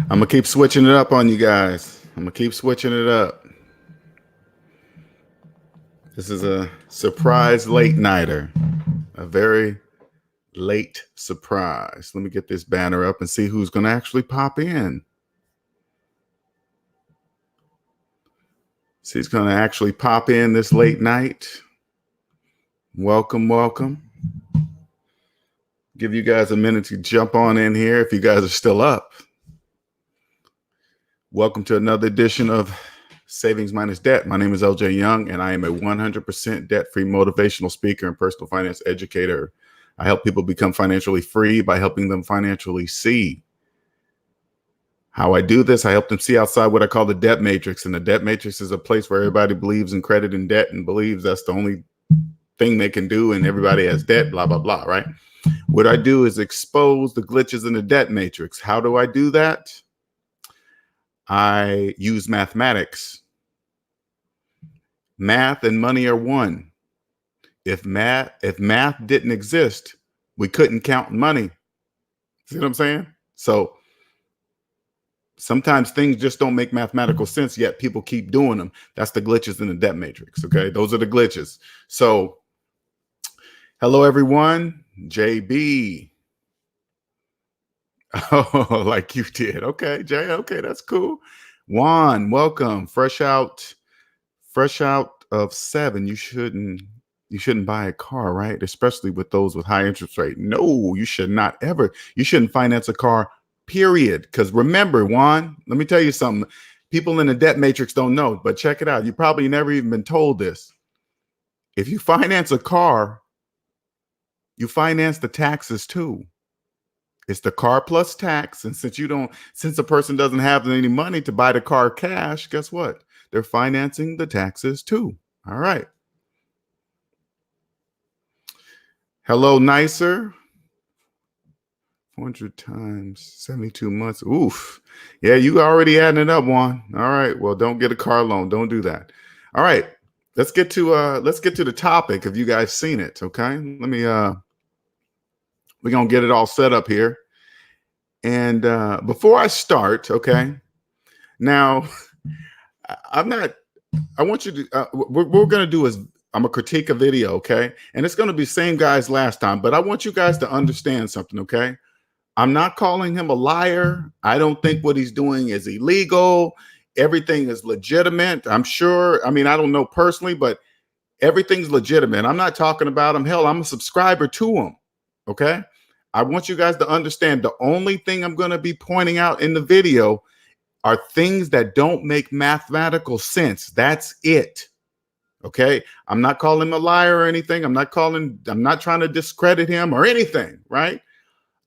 I'm gonna keep switching it up on you guys. I'm gonna keep switching it up. This is a surprise late nighter, a very late surprise. Let me get this banner up and see who's gonna actually pop in. See who's gonna actually pop in this late night. Welcome, welcome. Give you guys a minute to jump on in here if you guys are still up. Welcome to another edition of Savings Minus Debt. My name is LJ Young, and I am a 100% debt-free motivational speaker and personal finance educator. I help people become financially free by helping them financially see. How I do this, I help them see outside what I call the debt matrix. And the debt matrix is a place where everybody believes in credit and debt and believes that's the only thing they can do, and everybody has debt, blah, blah, blah, right? What I do is expose the glitches in the debt matrix. How do I do that? I use mathematics. Math and money are one. If math didn't exist, we couldn't count money. See what I'm saying? So sometimes things just don't make mathematical sense, yet people keep doing them. That's the glitches in the debt matrix. Okay, those are the glitches. So hello, everyone. JB. Oh, like you did. Okay, Jay. Okay, that's cool. Juan, welcome. Fresh out of 7. You shouldn't buy a car, right? Especially with those with high interest rate. No, you should not ever. You shouldn't finance a car, period. Because remember, Juan, let me tell you something. People in the debt matrix don't know, but check it out. You probably never even been told this. If you finance a car, you finance the taxes too. It's the car plus tax. And since a person doesn't have any money to buy the car cash, guess what? They're financing the taxes too. All right. Hello, Nicer. 400 times 72 months. Oof. Yeah, you already adding it up, Juan. All right. Well, don't get a car loan. Don't do that. All right. Let's get to the topic. Have you guys seen it? Okay. We're gonna get it all set up here. And before I start, okay. Now, I want you to, what we're going to do is I'm going to critique a video, okay? And it's going to be same guys last time, but I want you guys to understand something, okay? I'm not calling him a liar. I don't think what he's doing is illegal. Everything is legitimate. I'm sure. I mean, I don't know personally, but everything's legitimate. I'm not talking about him. Hell, I'm a subscriber to him, okay? I want you guys to understand the only thing I'm going to be pointing out in the video are things that don't make mathematical sense. That's it. Okay. I'm not calling him a liar or anything. I'm not trying to discredit him or anything, right?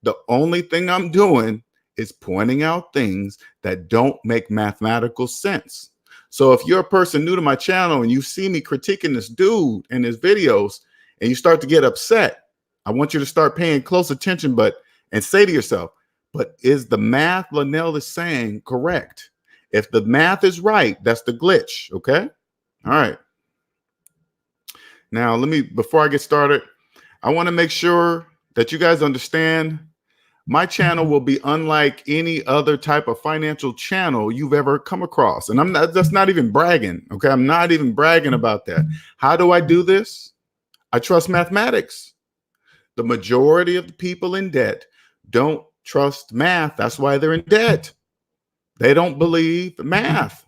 The only thing I'm doing is pointing out things that don't make mathematical sense. So if you're a person new to my channel and you see me critiquing this dude in his videos and you start to get upset, I want you to start paying close attention, and say to yourself, but is the math Linnell is saying correct? If the math is right, that's the glitch. Okay. All right. Now, before I get started, I want to make sure that you guys understand my channel will be unlike any other type of financial channel you've ever come across. And that's not even bragging. Okay. I'm not even bragging about that. How do I do this? I trust mathematics. The majority of the people in debt don't trust math. That's why they're in debt. They don't believe math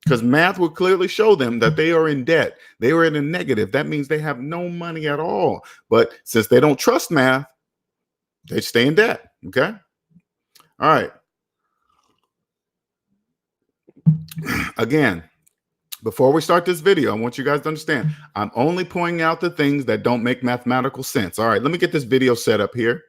because math will clearly show them that they are in debt. They are in a negative. That means they have no money at all. But since they don't trust math, they stay in debt. Okay. All right. Again, before we start this video, I want you guys to understand, I'm only pointing out the things that don't make mathematical sense. All right, let me get this video set up here.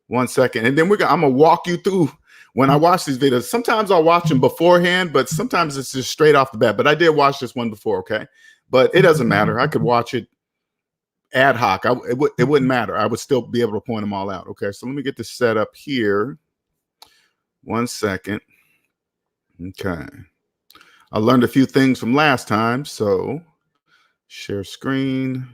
1 second. And then I'm going to walk you through when I watch these videos. Sometimes I'll watch them beforehand, but sometimes it's just straight off the bat. But I did watch this one before, okay? But it doesn't matter. I could watch it ad hoc. It wouldn't matter. I would still be able to point them all out, okay? So let me get this set up here. 1 second. Okay. I learned a few things from last time, so share screen.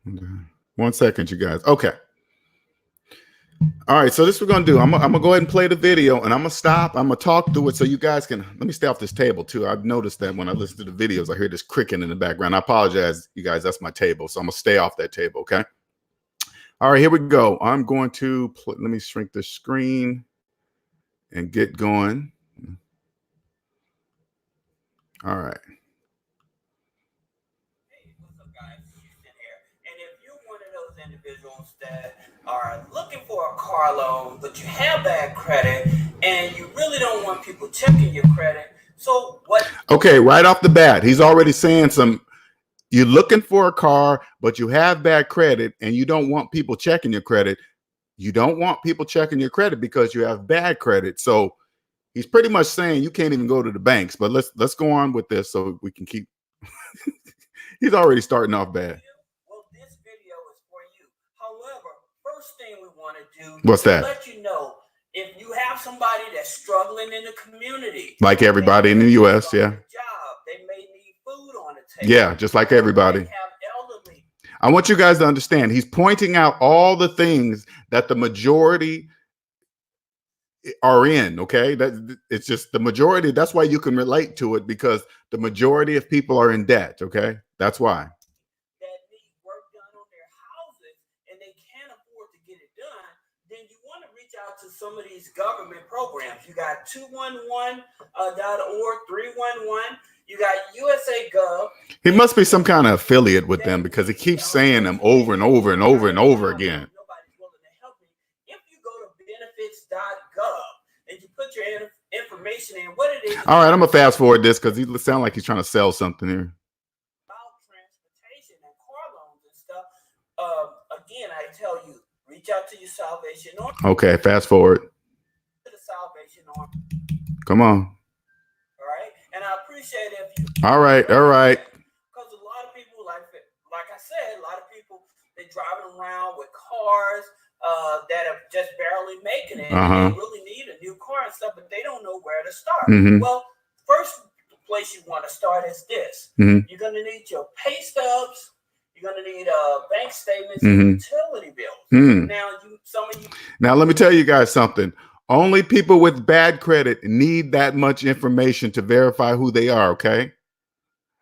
1 second, you guys. Okay. All right, so this is what we're gonna do. I'm gonna go ahead and play the video, and I'm gonna stop. I'm gonna talk through it so you guys can. Let me stay off this table too. I've noticed that when I listen to the videos, I hear this cricket in the background. I apologize, you guys. That's my table, so I'm gonna stay off that table. Okay. All right, here we go. I'm going to let me shrink the screen and get going. All right. Hey, what's up, guys? Houston here. And if you're one of those individuals that are looking for a car loan, but you have bad credit and you really don't want people checking your credit, so what? Okay, right off the bat, he's already saying some. You're looking for a car, but you have bad credit and you don't want people checking your credit. You don't want people checking your credit because you have bad credit. So he's pretty much saying you can't even go to the banks. But let's go on with this so we can keep. He's already starting off bad. Well, this video is for you. However, first thing we want to do What's is that? let you know if you have somebody that's struggling in the community, like everybody in the U.S. Yeah. Job, they may need food on the table. Yeah, just like everybody. They have elderly. I want you guys to understand. He's pointing out all the things that the majority are in. Okay, that it's just the majority. That's why you can relate to it, because the majority of people are in debt. Okay, that's why. That need work done on their houses and they can't afford to get it done, then you want to reach out to some of these government programs. You got 211.org, 311. You got USA Gov. He must be some kind of affiliate with them because he keeps saying them over and over and over and over again. Nobody's willing to help me. If you go to benefits.gov and you put your information in, what it is. All right, I'm gonna fast forward this because he sounds like he's trying to sell something here. About transportation and car loans and stuff. Again, I tell you, reach out to your Salvation Army. Okay, fast forward. To the Salvation Army. Come on. All right, and I appreciate if you. All right. Because a lot of people, like I said, a lot of people, they're driving around with cars that are just barely making it. And they really need a new car and stuff, but they don't know where to start. Well, first place you want to start is this. You're going to need your pay stubs. You're going to need bank statements and utility bills. Now, let me tell you guys something. Only people with bad credit need that much information to verify who they are. Okay.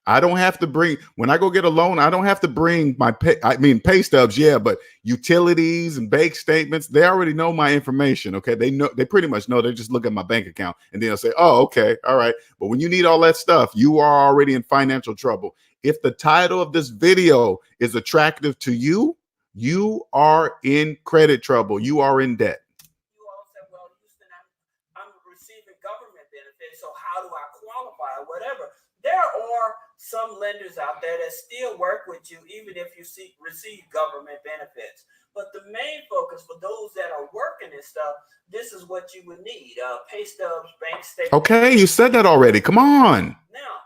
I don't have to bring, when I go get a loan, I don't have to bring my pay stubs. Yeah. But utilities and bank statements, they already know my information. Okay. They pretty much know. They just look at my bank account and then they'll say, oh, okay. All right. But when you need all that stuff, you are already in financial trouble. If the title of this video is attractive to you, you are in credit trouble. You are in debt. You all said, well, Houston, I'm receiving government benefits, so how do I qualify or whatever? There are some lenders out there that still work with you, even if you receive government benefits. But the main focus for those that are working and stuff, this is what you would need: pay stubs, bank statements. Okay, you said that already. Come on. Now,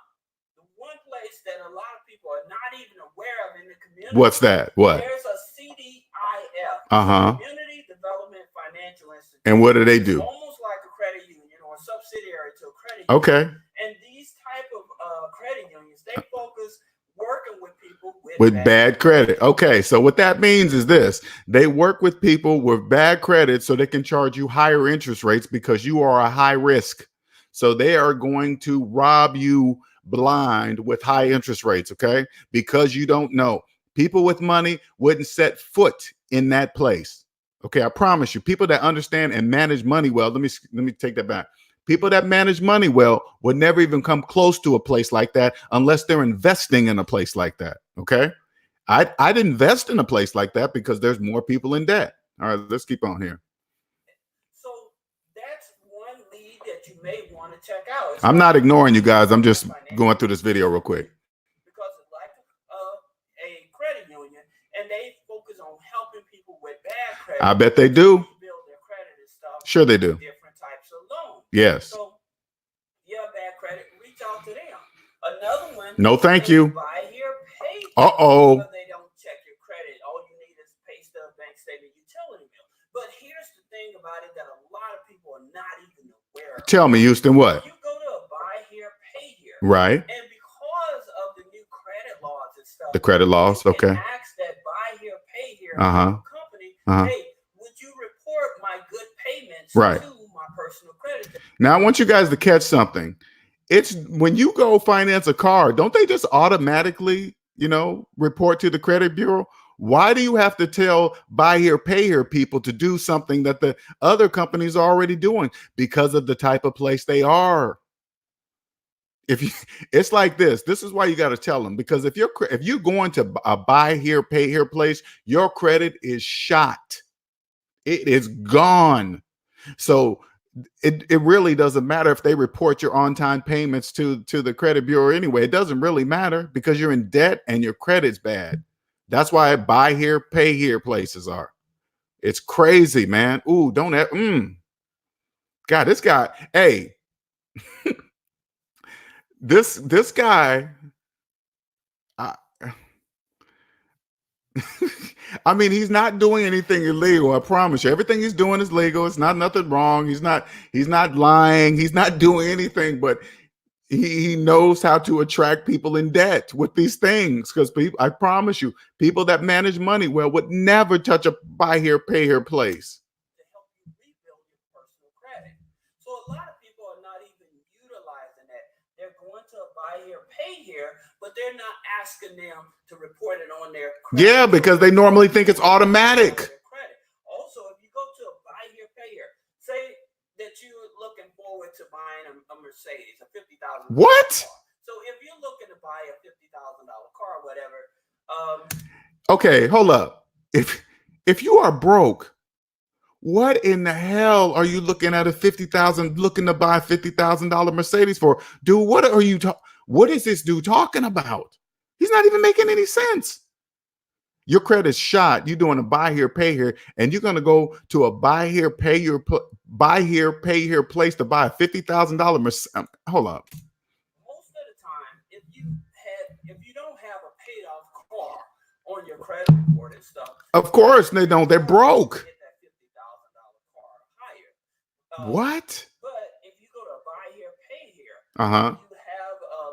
the one place that a lot of people are not even aware of in the community. What's that? What? There's a CDIF. Community Development Financial Institute. And what do they do? Almost like a credit union or a subsidiary to a credit union. Okay. And these type of credit unions, they focus working with people with bad credit. Okay, so what that means is this: they work with people with bad credit so they can charge you higher interest rates because you are a high risk. So they are going to rob you blind with high interest rates. Okay, because you don't know. People with money wouldn't set foot in that place. Okay, I promise you, people that understand and manage money well, let me take that back. People that manage money well would never even come close to a place like that unless they're investing in a place like that. Okay, I'd invest in a place like that because there's more people in debt. All right, let's keep on here. So that's one lead that you may want to check out. I'm not ignoring you guys. I'm just going through this video real quick. Because it's like a credit union, and they focus on helping people with bad credit. I bet they do. Build their credit and stuff. Sure they do. Different types of loans. Yes. So you have bad credit, reach out to them. Another one. No, thank you. Buy here, pay. Uh-oh. They don't check your credit. All you need is pay stub, bank statement, utility bill. But here's the thing about it that a lot of people are not even aware of. Tell me, Houston, what? You go to a buy here, pay here. Right. And because of the new credit laws and stuff. The credit laws, okay. Ask that buy carrier company, hey, would you report my good payments to my personal credit? Now I want you guys to catch something. It's when you go finance a car, don't they just automatically, report to the credit bureau? Why do you have to tell buy here, pay here people to do something that the other companies are already doing? Because of the type of place they are. It's like this is why you got to tell them, because if you're going to a buy here, pay here place, your credit is shot. It is gone. So it really doesn't matter if they report your on-time payments to the credit bureau anyway. It doesn't really matter because you're in debt and your credit's bad. That's why buy here, pay here places are. It's crazy, man. Ooh, don't have, God, this guy, hey, this guy, I mean, he's not doing anything illegal. I promise you. Everything he's doing is legal. It's not nothing wrong. He's not lying. He's not doing anything, but he knows how to attract people in debt with these things. Because I promise you, people that manage money well would never touch a buy here, pay here place. To help you rebuild your personal credit. So a lot of people are not even utilizing that. They're going to buy here, pay here, but they're not asking them to report it on their credit. Yeah, because they normally think it's automatic. Also, if you go to a buy here, pay here, say that you're looking forward to buying a Mercedes, a $50,000 what? Car. So if you're looking to buy a $50,000 car, whatever. Okay, hold up. If you are broke, what in the hell are you looking at looking to buy a $50,000 Mercedes for? Dude, what is this dude talking about? He's not even making any sense. Your credit's shot. You're doing a buy here, pay here, and you're going to go to a buy here, pay here place to buy a $50,000 Mercedes. Hold up. Most of the time, if you don't have a paid off car on your credit report and stuff, of course they don't. They're broke. Get that $50,000 car higher. What? But if you go to buy here, pay here, you have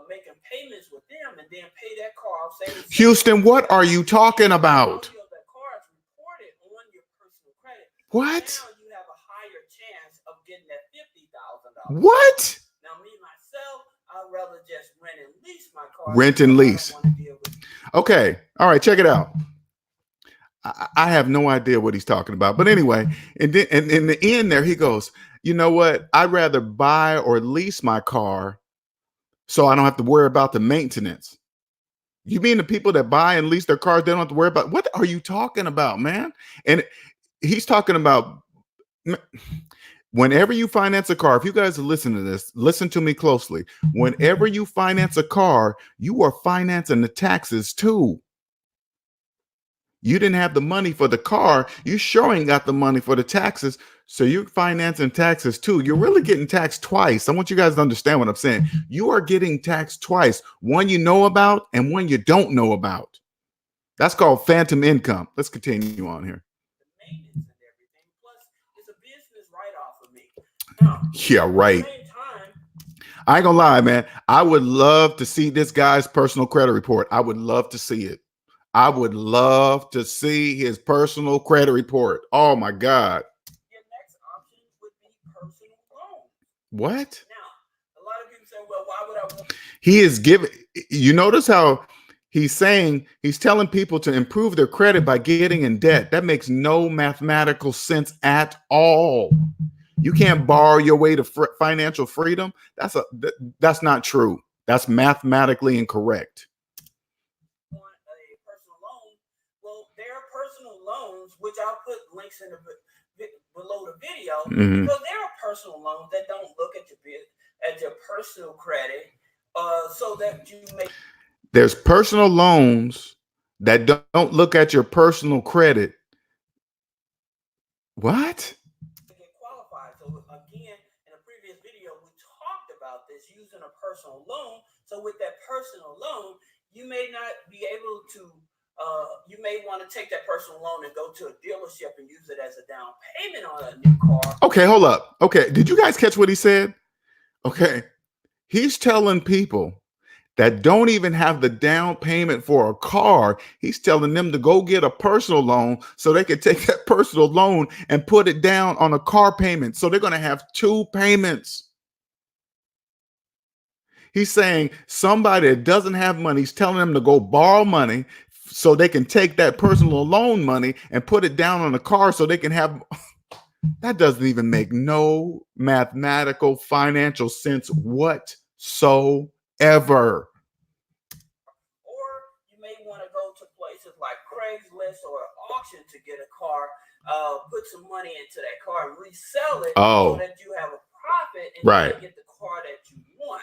making payments with them and then pay that car off. Houston, what are you talking about? The car is reported on your personal credit. What? Now you have a higher chance of getting that $50,000. What? Now me myself, I'd rather just rent and lease my car. Rent and lease. Okay. All right. Check it out. I have no idea what he's talking about. But anyway, and then and in the end there, he goes, you know what? I'd rather buy or lease my car so I don't have to worry about the maintenance. You mean the people that buy and lease their cars, they don't have to worry about? What are you talking about, man? And he's talking about whenever you finance a car, if you guys listen to this, listen to me closely. Whenever you finance a car, you are financing the taxes too. You didn't have the money for the car. You sure ain't got the money for the taxes. So you're financing taxes too. You're really getting taxed twice. I want you guys to understand what I'm saying. You are getting taxed twice. One you know about and one you don't know about. That's called phantom income. Let's continue on here. Maintenance and everything. Plus, it's a business write-off of me. Now, yeah, right. At the same time, I ain't gonna lie, man. I would love to see this guy's personal credit report. I would love to see it. I would love to see his personal credit report. Oh my God. Your next option would be personal loans. What? Now, a lot of people say, well, why would I want? He is giving, you notice how he's saying, he's telling people to improve their credit by getting in debt. That makes no mathematical sense at all. You can't borrow your way to financial freedom. That's not true. That's mathematically incorrect. Which I'll put links in below the video, because there are personal loans that don't look at your personal credit, so that you make. There's personal loans that don't look at your personal credit. What? Get qualified. So again, in a previous video, we talked about this using a personal loan. So with that personal loan, you may not be able to. You may want to take that personal loan and go to a dealership and use it as a down payment on a new car. Okay, hold up. Okay, did you guys catch what he said? Okay, he's telling people that don't even have the down payment for a car. He's telling them to go get a personal loan so they can take that personal loan and put it down on a car payment. So they're going to have two payments. He's saying somebody that doesn't have money, he's telling them to go borrow money so they can take that personal loan money and put it down on a car so they can have. That doesn't even make no mathematical financial sense whatsoever. Or you may want to go to places like Craigslist or auction to get a car, put some money into that car and resell it so that you have a profit and right. get the car that you want.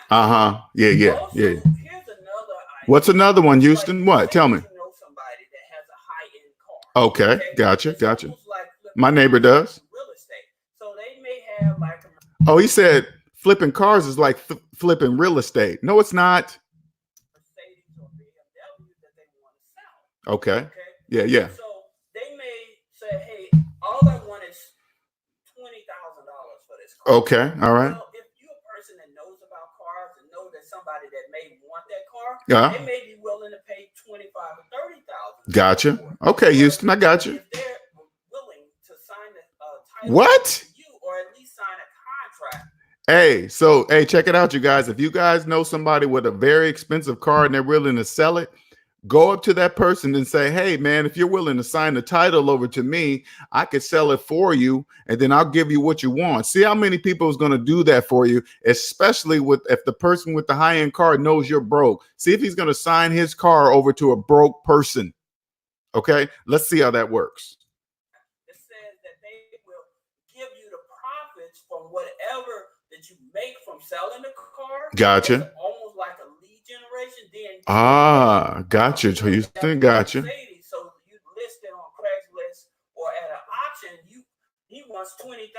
Yeah. Also, here's another idea. What's another one, Houston? What? Tell me. You know somebody that has a high-end car. Okay. Gotcha. Like my neighbor does. Real estate. So they may have like oh, he said flipping cars is like flipping real estate. No, it's not. Mercedes or BMW that they want to sell. Okay. Yeah. So they may say, hey, all I want is $20,000 for this car. Okay. All right. Well, if you're a person that knows about cars and know that somebody that may want that car, they may be willing to pay $25,000 or $30,000. Gotcha. Okay, Houston, I got you. If they're willing to sign the title what? You or at least sign a contract. Hey, check it out, you guys. If you guys know somebody with a very expensive car and they're willing to sell it, go up to that person and say, hey, man, if you're willing to sign the title over to me, I could sell it for you, and then I'll give you what you want. See how many people is going to do that for you, especially if the person with the high-end car knows you're broke. See if he's going to sign his car over to a broke person. Okay, let's see how that works. It says that they will give you the profits from whatever that you make from selling the car. Gotcha. It's almost like a lead generation. Then gotcha. Houston, gotcha. So you list it on Craigslist or at an auction. He wants 20,000.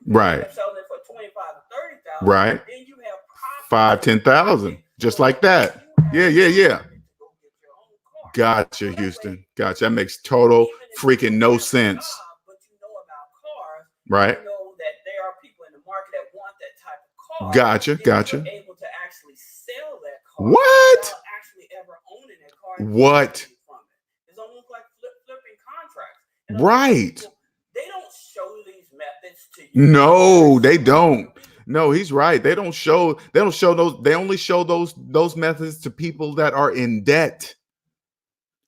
Right. Selling it for 25 to 30,000. Right. Then you have profits. 5-10,000, just like that. Yeah. Gotcha, Houston. Gotcha. That makes total freaking no sense. But you know about cars. Right. You know that there are people in the market that want that type of car. Gotcha. You're able to actually sell that car. What? Without actually ever owning that car. What? It's almost like flipping contracts. Right. They don't show these methods to you. No, they don't. No, he's right. They don't show those. They only show those methods to people that are in debt.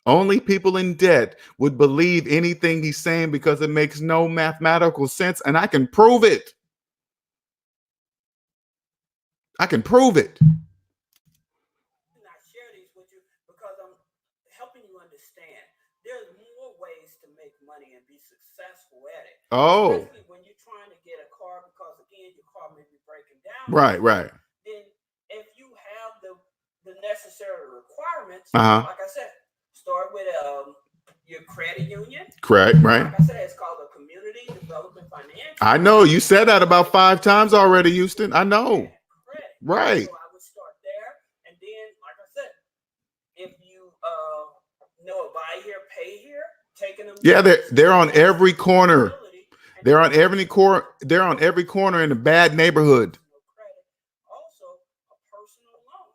Only people in debt would believe anything he's saying because it makes no mathematical sense, and I can prove it. I can prove it. I share these with you because I'm helping you understand there's more ways to make money and be successful at it. Oh. Especially when you're trying to get a car, because again, your car may be breaking down. Right. Then if you have the necessary requirements, like I said, start with your credit union. Correct, right. Like I said, it's called a community development financial. I know you said that about 5 times already, Houston. I know. Right. So I would start there, and then, like I said, if you know, buy here, pay here, taking them. Yeah, they're on every corner. They're on every corner. They're on every corner in a bad neighborhood. Also, a personal loan.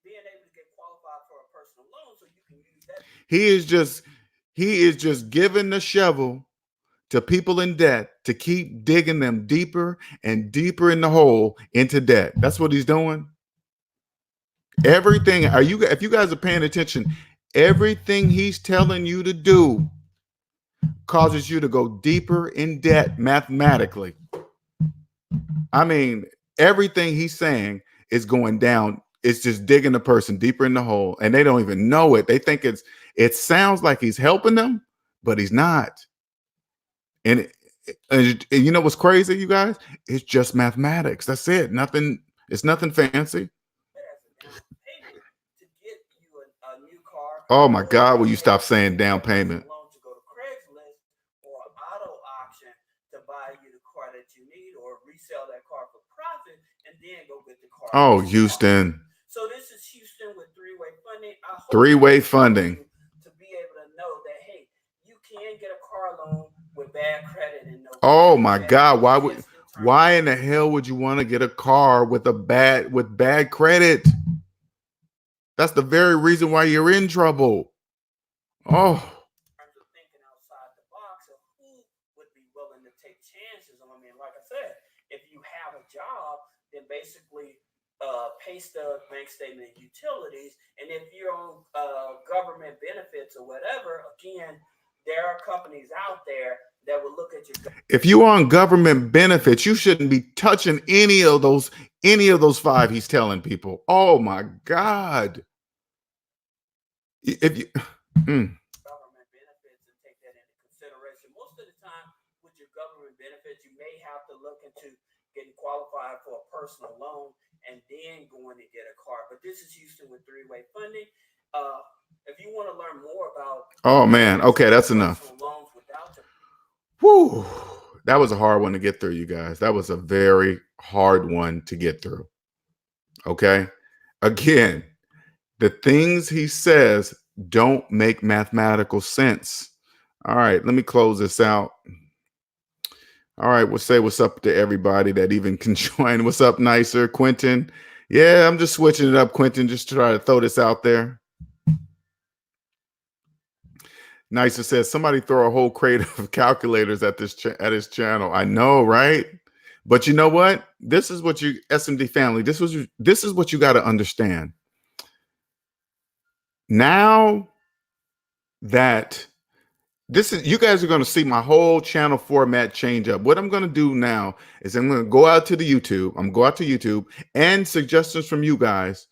Being able to get qualified for a personal loan, so you can use that. He is just giving the shovel to people in debt to keep digging them deeper and deeper in the hole into debt. That's what he's doing. Everything. If you guys are paying attention, everything he's telling you to do causes you to go deeper in debt mathematically. I mean, everything he's saying is going down. It's just digging the person deeper in the hole, and they don't even know it. They think it sounds like he's helping them, but he's not. And you know what's crazy, you guys? It's just mathematics. That's it. Nothing. It's nothing fancy. Oh my God! Will you stop saying down payment? To go to Craigslist or auto auction to buy you the car that you need, or resell that car for profit, and then go get the car. Oh, Houston. So this is Houston with three-way funding. Three-way funding. To be able to know that, hey, you can get a car loan with bad credit and no. Oh my God! Why in the hell would you want to get a car with bad credit? That's the very reason why you're in trouble. Oh. In terms of thinking outside the box of who would be willing to take chances on me. And like I said, if you have a job, then basically pay stub, bank statement, utilities, and if you're on government benefits or whatever, again, there are companies out there that will look at your. If you're on government benefits, you shouldn't be touching any of those five he's telling people. Oh my God. If you government benefits and take that into consideration. Most of the time, with your government benefits, you may have to look into getting qualified for a personal loan and then going to get a car. But this is Houston with three-way funding. If you want to learn more about, oh man, okay, that's enough. Loans without your. Whew. That was a hard one to get through, you guys. That was a very hard one to get through. Okay. Again, the things he says don't make mathematical sense. All right, let me close this out. All right, we'll say what's up to everybody that even can join. What's up, Nicer? Quentin? Yeah, I'm just switching it up, Quentin, just to try to throw this out there. Nicer says, somebody throw a whole crate of calculators at his channel. I know, right? But you know what? This is what you, SMD family, this is what you got to understand. Now that you guys are going to see my whole channel format change up. What I'm going to do now is I'm going to go out to the YouTube. I'm going to go out to YouTube and suggestions from you guys.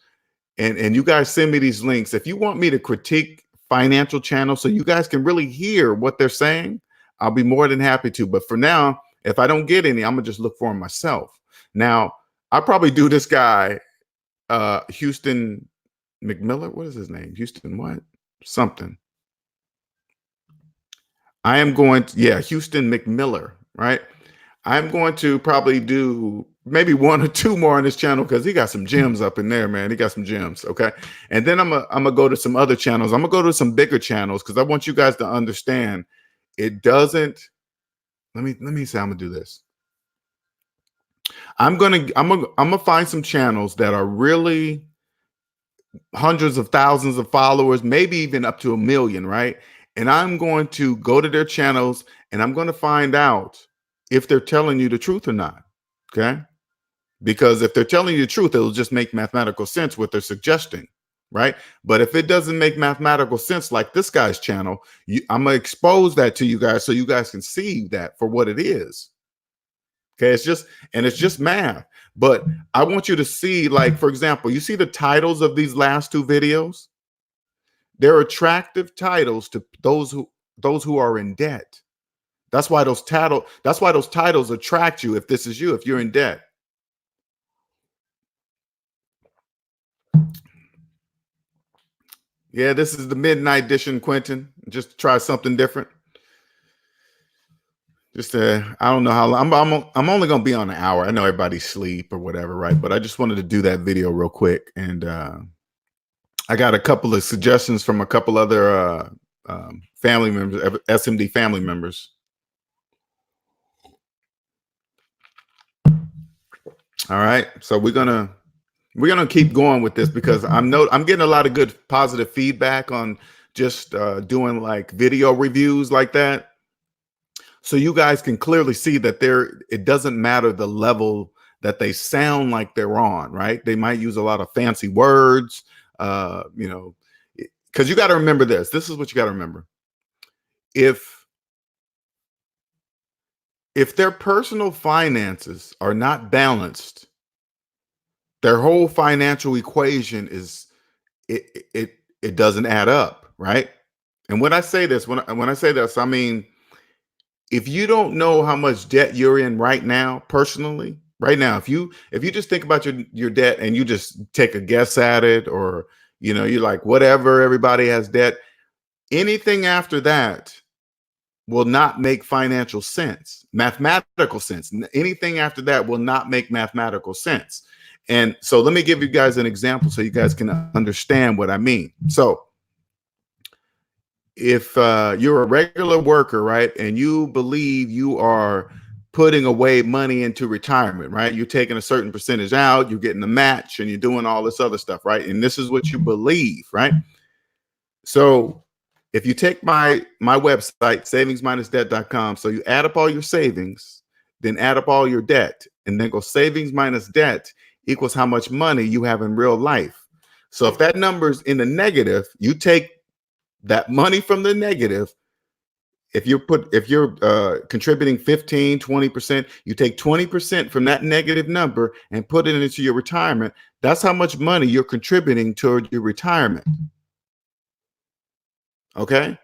And you guys send me these links. If you want me to critique financial channels so you guys can really hear what they're saying, I'll be more than happy to. But for now, if I don't get any, I'm going to just look for them myself. Now, I'll probably do this guy, Houston McMiller. What is his name? Houston what? Something. I am going to, yeah, Houston McMiller, right? I'm going to probably do maybe one or two more on this channel because he got some gems up in there, man. He got some gems, okay? And then I'm gonna go to some other channels. I'm gonna go to some bigger channels because I want you guys to understand it doesn't. Let me say I'm gonna do this. I'm gonna find some channels that are really hundreds of thousands of followers, maybe even up to 1 million, right? And I'm going to go to their channels and I'm going to find out if they're telling you the truth or not. Okay. Because if they're telling you the truth, it'll just make mathematical sense what they're suggesting. Right. But if it doesn't make mathematical sense, like this guy's channel, I'm going to expose that to you guys so you guys can see that for what it is. Okay. It's just math. But I want you to see, like, for example, you see the titles of these last two videos? They're attractive titles to those who are in debt. That's why those titles attract you if this is you, if you're in debt. Yeah, this is the midnight edition, Quentin. Just to try something different. Just I don't know how long. I'm only gonna be on an hour. I know everybody's sleep or whatever, right? But I just wanted to do that video real quick, and I got a couple of suggestions from a couple other family members, SMD family members. All right, so we're gonna keep going with this because I'm getting a lot of good positive feedback on just doing like video reviews like that. So you guys can clearly see that it doesn't matter the level that they sound like they're on, right? They might use a lot of fancy words, you know, because you got to remember this. This is what you got to remember. If their personal finances are not balanced, their whole financial equation is it doesn't add up, right? And when I say this, when I say this, I mean, if you don't know how much debt you're in right now, personally, right now, if you just think about your debt and you just take a guess at it, or you're like, whatever, everybody has debt, anything after that will not make financial sense, mathematical sense. Anything after that will not make mathematical sense. And so let me give you guys an example so you guys can understand what I mean. So if you're a regular worker, right, and you believe you are putting away money into retirement, right? You're taking a certain percentage out, you're getting the match, and you're doing all this other stuff, right? And this is what you believe, right? So if you take my website, savingsminusdebt.com, so you add up all your savings, then add up all your debt, and then go savings minus debt equals how much money you have in real life. So if that number's in the negative, you take that money from the negative. If you're contributing 15, 20%, you take 20% from that negative number and put it into your retirement. That's how much money you're contributing toward your retirement. Okay.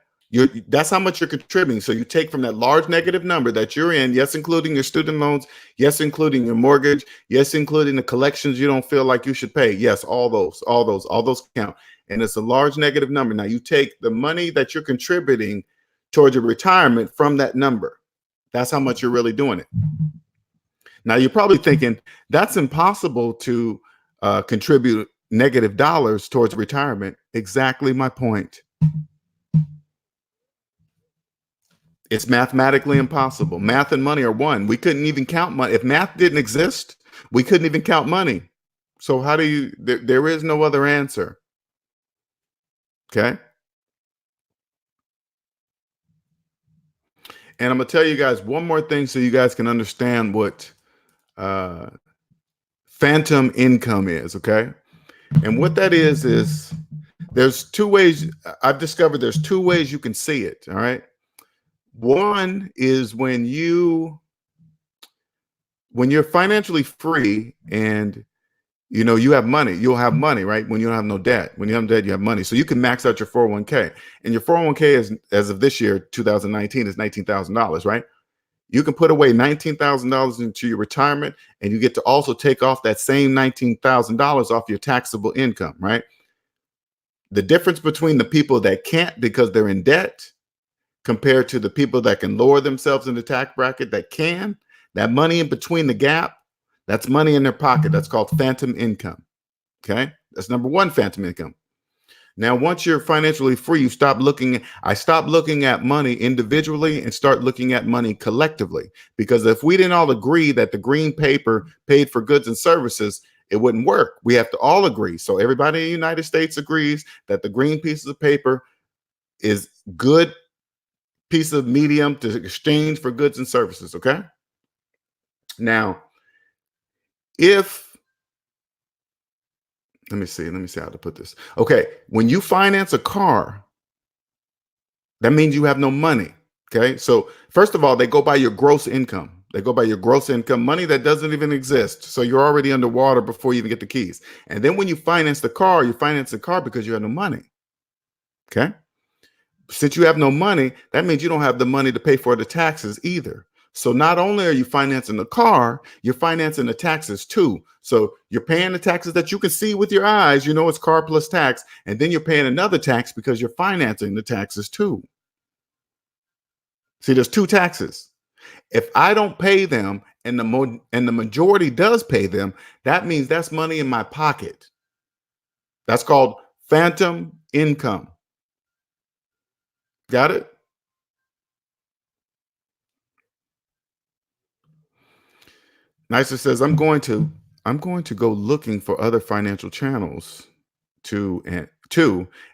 That's how much you're contributing. So you take from that large negative number that you're in, yes, including your student loans, yes, including your mortgage, yes, including the collections you don't feel like you should pay. Yes, all those count. And it's a large negative number. Now you take the money that you're contributing towards your retirement from that number. That's how much you're really doing it. Now you're probably thinking that's impossible to contribute negative dollars towards retirement. Exactly my point. It's mathematically impossible. Math and money are one. We couldn't even count money. If math didn't exist, we couldn't even count money. So how do you, there is no other answer. Okay. And I'm going to tell you guys one more thing so you guys can understand what phantom income is. Okay. And what that is there's two ways. I've discovered there's two ways you can see it. All right. One is when you're financially free and you have money, you'll have money, right? When you don't have no debt. When you have debt, you have money. So you can max out your 401k. And your 401k is, as of this year, 2019, is $19,000, right? You can put away $19,000 into your retirement, and you get to also take off that same $19,000 off your taxable income, right? The difference between the people that can't because they're in debt compared to the people that can lower themselves in the tax bracket that can, that money in between the gap, that's money in their pocket. That's called phantom income. Okay. That's number one, phantom income. Now, once you're financially free, I stop looking at money individually and start looking at money collectively. Because if we didn't all agree that the green paper paid for goods and services, it wouldn't work. We have to all agree. So everybody in the United States agrees that the green pieces of paper is good piece of medium to exchange for goods and services. Okay. Now, let me see how to put this. Okay. When you finance a car, that means you have no money. Okay. So first of all, they go by your gross income. They go by your gross income, money that doesn't even exist. So you're already underwater before you even get the keys. And then when you finance the car, you finance the car because you have no money. Okay. Since you have no money, that means you don't have the money to pay for the taxes either. So not only are you financing the car, you're financing the taxes too. So you're paying the taxes that you can see with your eyes, it's car plus tax. And then you're paying another tax because you're financing the taxes too. See, there's two taxes. If I don't pay them and the majority does pay them, that means that's money in my pocket. That's called phantom income. Got it? Nicer says, I'm going to go looking for other financial channels and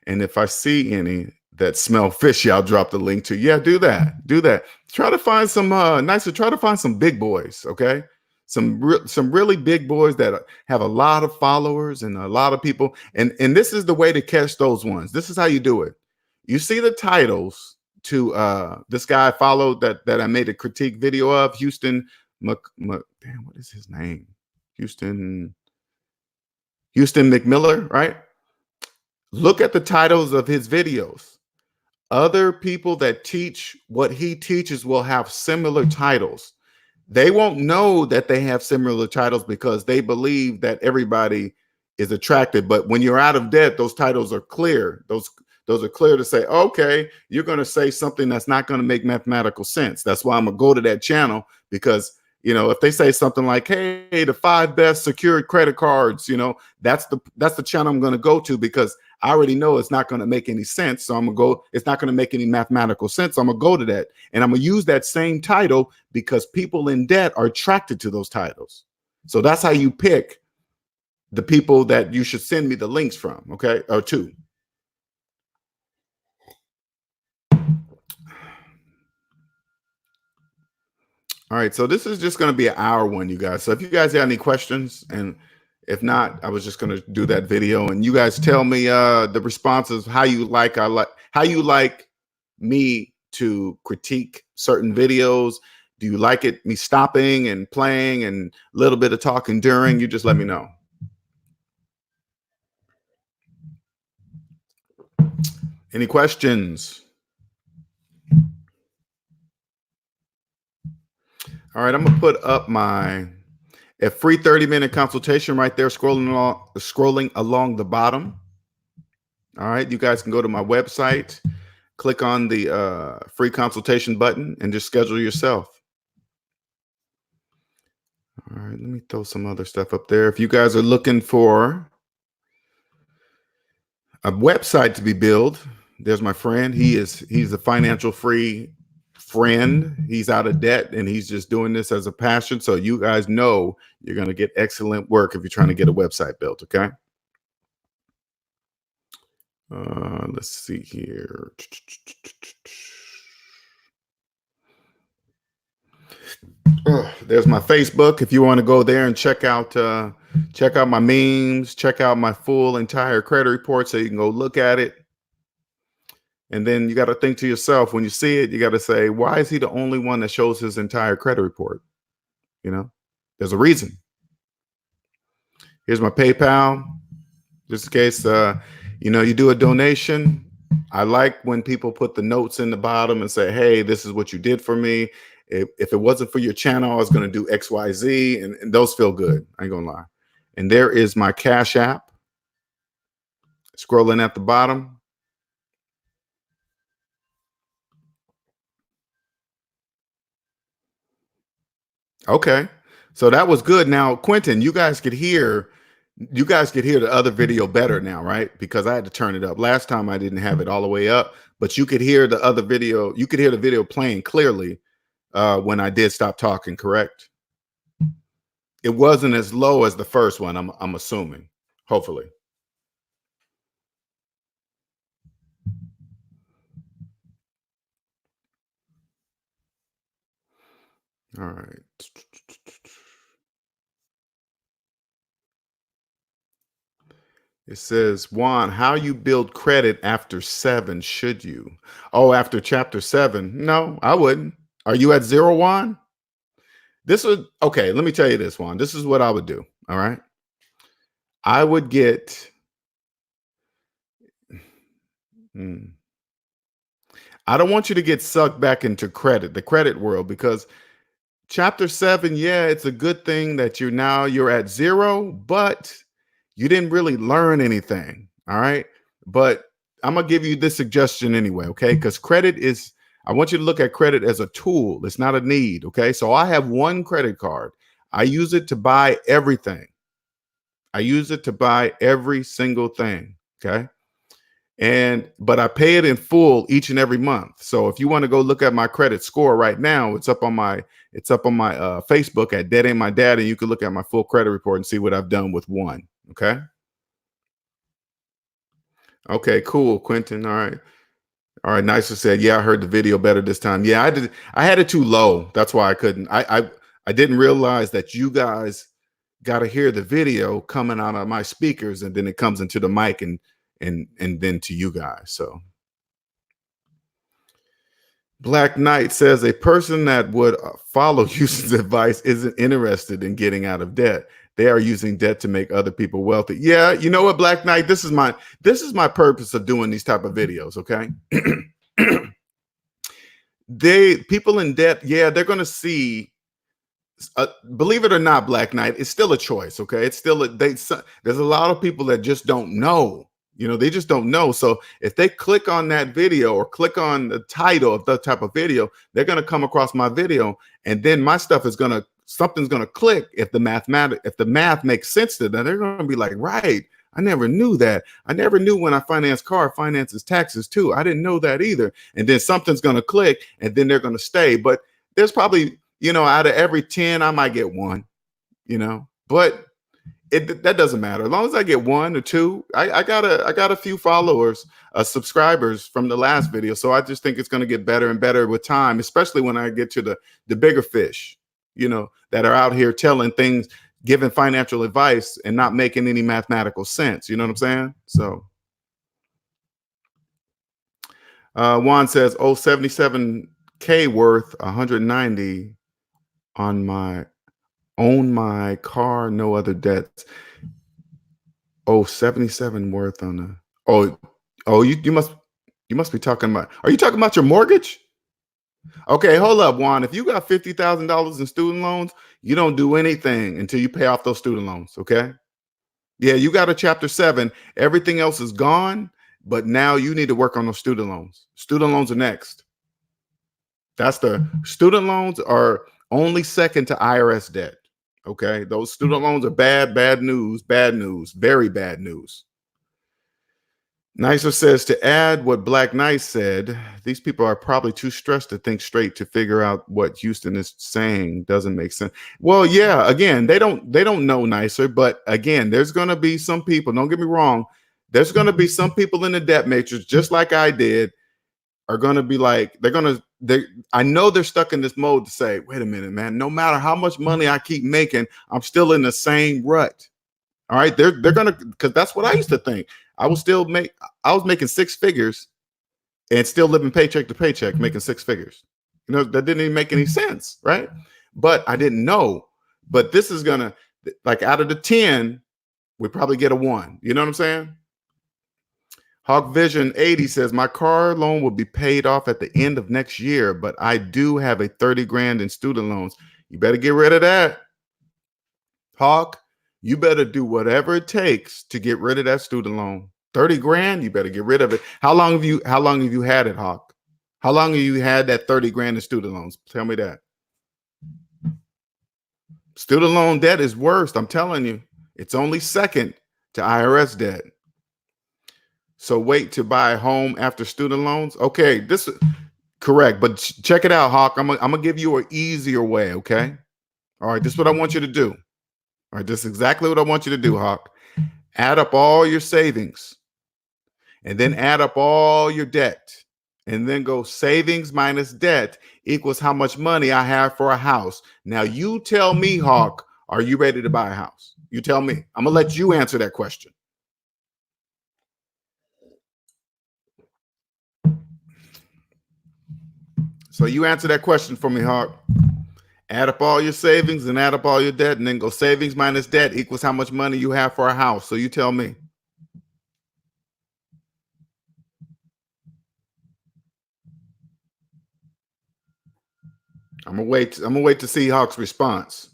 if I see any that smell fishy, I'll drop the link to. Yeah, do that. Try to find some try to find some big boys, okay? Some really big boys that have a lot of followers and a lot of people. And this is the way to catch those ones. This is how you do it. You see the titles to this guy I followed that I made a critique video of, Houston damn, what is his name? Houston McMiller, right? Look at the titles of his videos. Other people that teach what he teaches will have similar titles. They won't know that they have similar titles because they believe that everybody is attracted. But when you're out of debt, those titles are clear. Those are clear to say, okay, you're going to say something that's not going to make mathematical sense. That's why I'm going to go to that channel because You know, if they say something like, hey, the 5 best secured credit cards, you know, that's the channel I'm going to go to, because I already know it's not going to make any sense. So I'm going to go, it's not going to make any mathematical sense. So I'm going to go to that, and I'm going to use that same title because people in debt are attracted to those titles. So that's how you pick the people that you should send me the links from, okay, or to. All right, so this is just going to be an hour one, you guys. So if you guys have any questions, and if not, I was just going to do that video, and you guys tell me the responses, how you like me to critique certain videos. Do you like it me stopping and playing and a little bit of talking during? You just let me know. Any questions? All right, I'm gonna put up a free 30-minute consultation right there, scrolling along the bottom. All right, you guys can go to my website, click on the free consultation button, and just schedule yourself. All right, let me throw some other stuff up there. If you guys are looking for a website to be built, there's my friend. He's a financial free friend. He's out of debt, and he's just doing this as a passion. So you guys know you're going to get excellent work if you're trying to get a website built. Okay. Let's see here. There's my Facebook. If you want to go there and check out my memes, check out my full entire credit report, so you can go look at it. And then you got to think to yourself, when you see it, you got to say, why is he the only one that shows his entire credit report? You know, there's a reason. Here's my PayPal, just in case, you know, you do a donation. I like when people put the notes in the bottom and say, hey, this is what you did for me. If it wasn't for your channel, I was going to do X, Y, Z. And those feel good. I ain't going to lie. And there is my Cash App scrolling at the bottom. Okay, so that was good. Now, Quentin, you guys could hear the other video better now, right? Because I had to turn it up. Last time I didn't have it all the way up, but you could hear the other video. You could hear the video playing clearly when I did stop talking, correct? It wasn't as low as the first one, I'm assuming, hopefully. All right. It says, Juan, how you build credit after 7, should you? Oh, after chapter 7? No, I wouldn't. Are you at 0, Juan? Okay, let me tell you this, Juan. This is what I would do, all right? I would get... I don't want you to get sucked back into the credit world, because chapter 7, yeah, it's a good thing that you're at 0, but you didn't really learn anything. All right. But I'm going to give you this suggestion anyway. Okay. Because I want you to look at credit as a tool. It's not a need. Okay. So I have one credit card. I use it to buy everything. I use it to buy every single thing. Okay. But I pay it in full each and every month. So if you want to go look at my credit score right now, it's up on my Facebook at Dead Ain't My Dad, and you can look at my full credit report and see what I've done with one. Okay. Okay, cool, Quentin. All right. All right. Nicer said, yeah, I heard the video better this time. Yeah, I did. I had it too low. That's why I couldn't. I didn't realize that you guys got to hear the video coming out of my speakers, and then it comes into the mic and then to you guys. So Black Knight says, a person that would follow Houston's advice isn't interested in getting out of debt. They are using debt to make other people wealthy. Yeah, you know what, Black Knight? This is my purpose of doing these type of videos. Okay. People in debt, yeah, they're going to see. Believe it or not, Black Knight, it's still a choice. Okay, it's still there's a lot of people that just don't know. You know, they just don't know. So if they click on that video or click on the title of that type of video, they're going to come across my video, and then my stuff is going to something's gonna click if the math makes sense to them. They're gonna be like, right, I never knew that. I never knew when I finance car, finances taxes too. I didn't know that either. And then something's gonna click, and then they're gonna stay. But there's probably, out of every 10, I might get one, but that doesn't matter. As long as I get one or two, I got a few followers, subscribers from the last video. So I just think it's going to get better and better with time, especially when I get to the bigger fish, that are out here telling things, giving financial advice and not making any mathematical sense. You know what I'm saying? So Juan says, 77K worth 190 on my car, no other debts. 77 worth on you must be talking about, are you talking about your mortgage? Okay, hold up, Juan. If you got $50,000 in student loans, you don't do anything until you pay off those student loans. Okay. Yeah, you got a chapter 7. Everything else is gone, but now you need to work on those student loans. Student loans are next. That's the student loans are only second to IRS debt. Okay, those student loans are bad news, very bad news. Nicer says, to add what Black Knight said, these people are probably too stressed to think straight to figure out what Houston is saying doesn't make sense. Well, yeah, again, they don't know Nicer, but again, there's going to be some people, don't get me wrong, there's going to be some people in the debt matrix, just like I did, are going to be like, I know they're stuck in this mode to say, wait a minute, man, no matter how much money I keep making, I'm still in the same rut. All right. They're going to, because that's what I used to think. I was making 6 figures and still living paycheck to paycheck, making 6 figures. That didn't even make any sense. Right. But I didn't know. But this is going to, like, out of the 10, we probably get a 1. You know what I'm saying? Hawk Vision 80 says, my car loan will be paid off at the end of next year, but I do have a 30 grand in student loans. You better get rid of that. Hawk, you better do whatever it takes to get rid of that student loan. 30 grand, you better get rid of it. How long have you had it, Hawk? How long have you had that 30 grand in student loans? Tell me that. Student loan debt is worst. I'm telling you, it's only second to IRS debt. So wait to buy a home after student loans. Okay, this is correct, but check it out, Hawk. I'm gonna give you an easier way. Okay. All right. This is what I want you to do. All right. This is exactly what I want you to do, Hawk. Add up all your savings and then add up all your debt and then go savings minus debt equals how much money I have for a house. Now you tell me, Hawk, are you ready to buy a house? You tell me. I'm gonna let you answer that question. So you answer that question for me, Hawk. Add up all your savings and add up all your debt and then go savings minus debt equals how much money you have for a house. So you tell me. I'm gonna wait to see Hawk's response.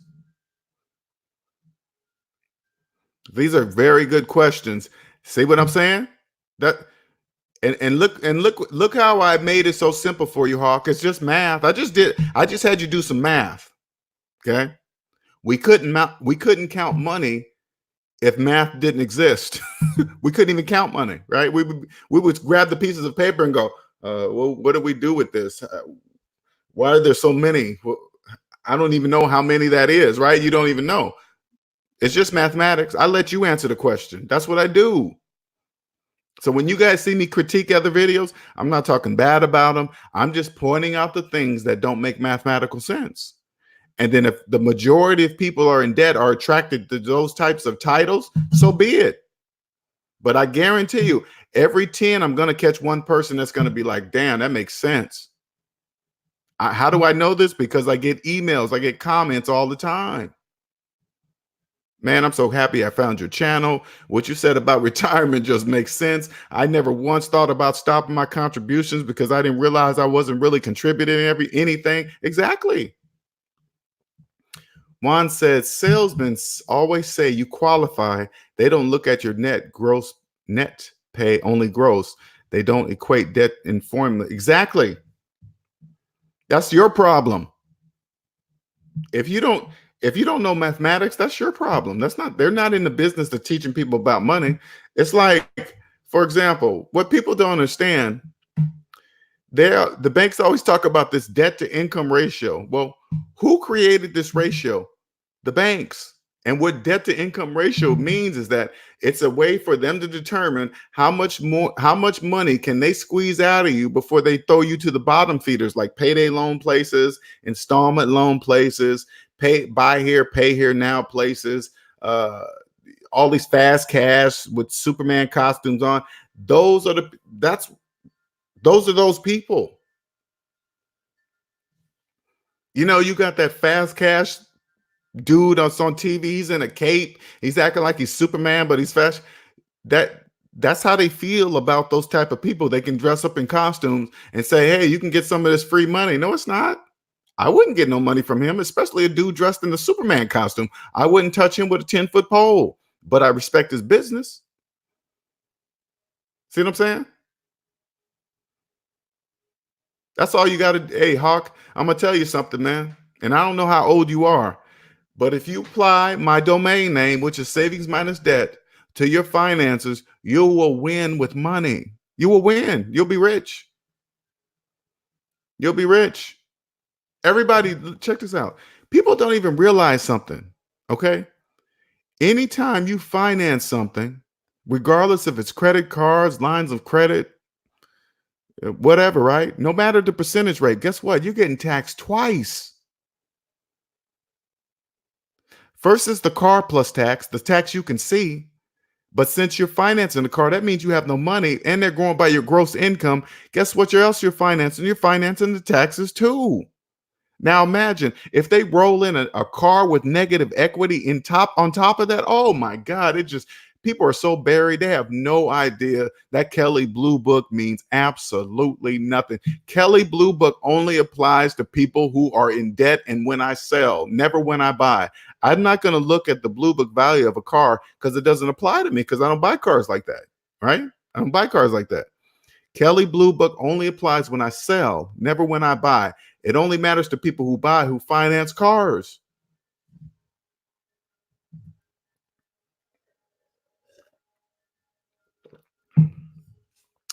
These are very good questions. See what I'm saying? And look how I made it so simple for you, Hawk. It's just math. I just had you do some math. Okay. We couldn't count money if math didn't exist. We couldn't even count money, right? We would grab the pieces of paper and go, well, what do we do with this? Why are there so many? Well, I don't even know how many that is, right? You don't even know. It's just mathematics. I let you answer the question. That's what I do. So when you guys see me critique other videos, I'm not talking bad about them. I'm just pointing out the things that don't make mathematical sense. And then if the majority of people are in debt, are attracted to those types of titles, so be it. But I guarantee you, every 10, I'm going to catch one person that's going to be like, damn, that makes sense. How do I know this? Because I get emails, I get comments all the time. Man, I'm so happy I found your channel. What you said about retirement just makes sense. I never once thought about stopping my contributions because I didn't realize I wasn't really contributing anything. Exactly. Juan says, salesmen always say you qualify. They don't look at your net pay, only gross. They don't equate debt in formula. Exactly. That's your problem. If you don't, If you don't know mathematics, that's your problem. They're not in the business of teaching people about money. It's like, for example, what people don't understand, the banks always talk about this debt to income ratio. Well, who created this ratio? The banks. And what debt to income ratio means is that it's a way for them to determine how much money can they squeeze out of you before they throw you to the bottom feeders, like payday loan places, installment loan places, buy here, pay here now places, all these fast cash with Superman costumes on. Those are those people. You know, you got that fast cash dude that's on TV. He's in a cape. He's acting like he's Superman, but he's fast. That's how they feel about those type of people. They can dress up in costumes and say, "Hey, you can get some of this free money." No, it's not. I wouldn't get no money from him, especially a dude dressed in the Superman costume. I wouldn't touch him with a 10-foot pole, but I respect his business. See what I'm saying? That's all you got to. Hey, Hawk, I'm gonna tell you something, man. And I don't know how old you are, but if you apply my domain name, which is savings minus debt, to your finances, you will win with money. You will win. You'll be rich. You'll be rich. Everybody, check this out. People don't even realize something. Okay. Anytime you finance something, regardless if it's credit cards, lines of credit, whatever, right? No matter the percentage rate, guess what? You're getting taxed twice. First is the car plus tax, the tax you can see. But since you're financing the car, that means you have no money and they're going by your gross income. Guess what else you're financing? You're financing the taxes too. Now imagine if they roll in a car with negative equity on top of that. Oh my God, people are so buried. They have no idea that Kelley Blue Book means absolutely nothing. Kelley Blue Book only applies to people who are in debt and when I sell, never when I buy. I'm not going to look at the Blue Book value of a car because it doesn't apply to me because I don't buy cars like that, right? I don't buy cars like that. Kelley Blue Book only applies when I sell, never when I buy. It only matters to people who buy, who finance cars.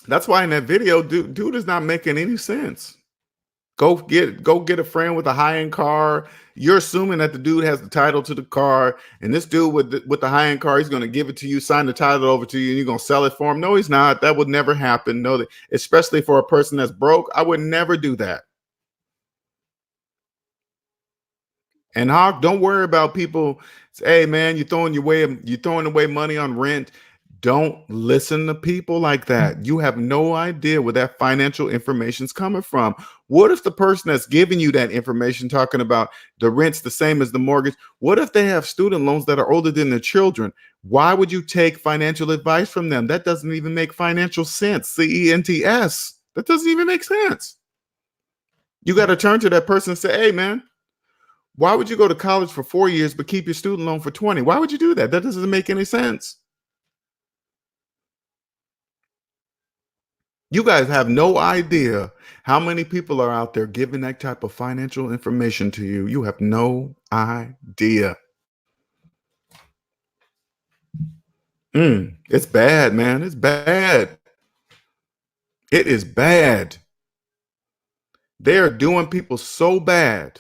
That's why in that video, dude is not making any sense. Go get a friend with a high-end car. You're assuming that the dude has the title to the car, and this dude with the high-end car, he's going to give it to you, sign the title over to you, and you're going to sell it for him. No, he's not. That would never happen. No, especially for a person that's broke, I would never do that. And Hawk, don't worry about people. Hey man, you're throwing away money on rent. Don't listen to people like that. You have no idea where that financial information is coming from. What if the person that's giving you that information, talking about the rent's the same as the mortgage, what if they have student loans that are older than their children? Why would you take financial advice from them? That doesn't even make financial sense. CENTS. That doesn't even make sense. You got to turn to that person and say, hey man, why would you go to college for 4 years but keep your student loan for 20? Why would you do that? That doesn't make any sense. You guys have no idea how many people are out there giving that type of financial information to you. You have no idea. It's bad, man. It's bad. It is bad. They are doing people so bad.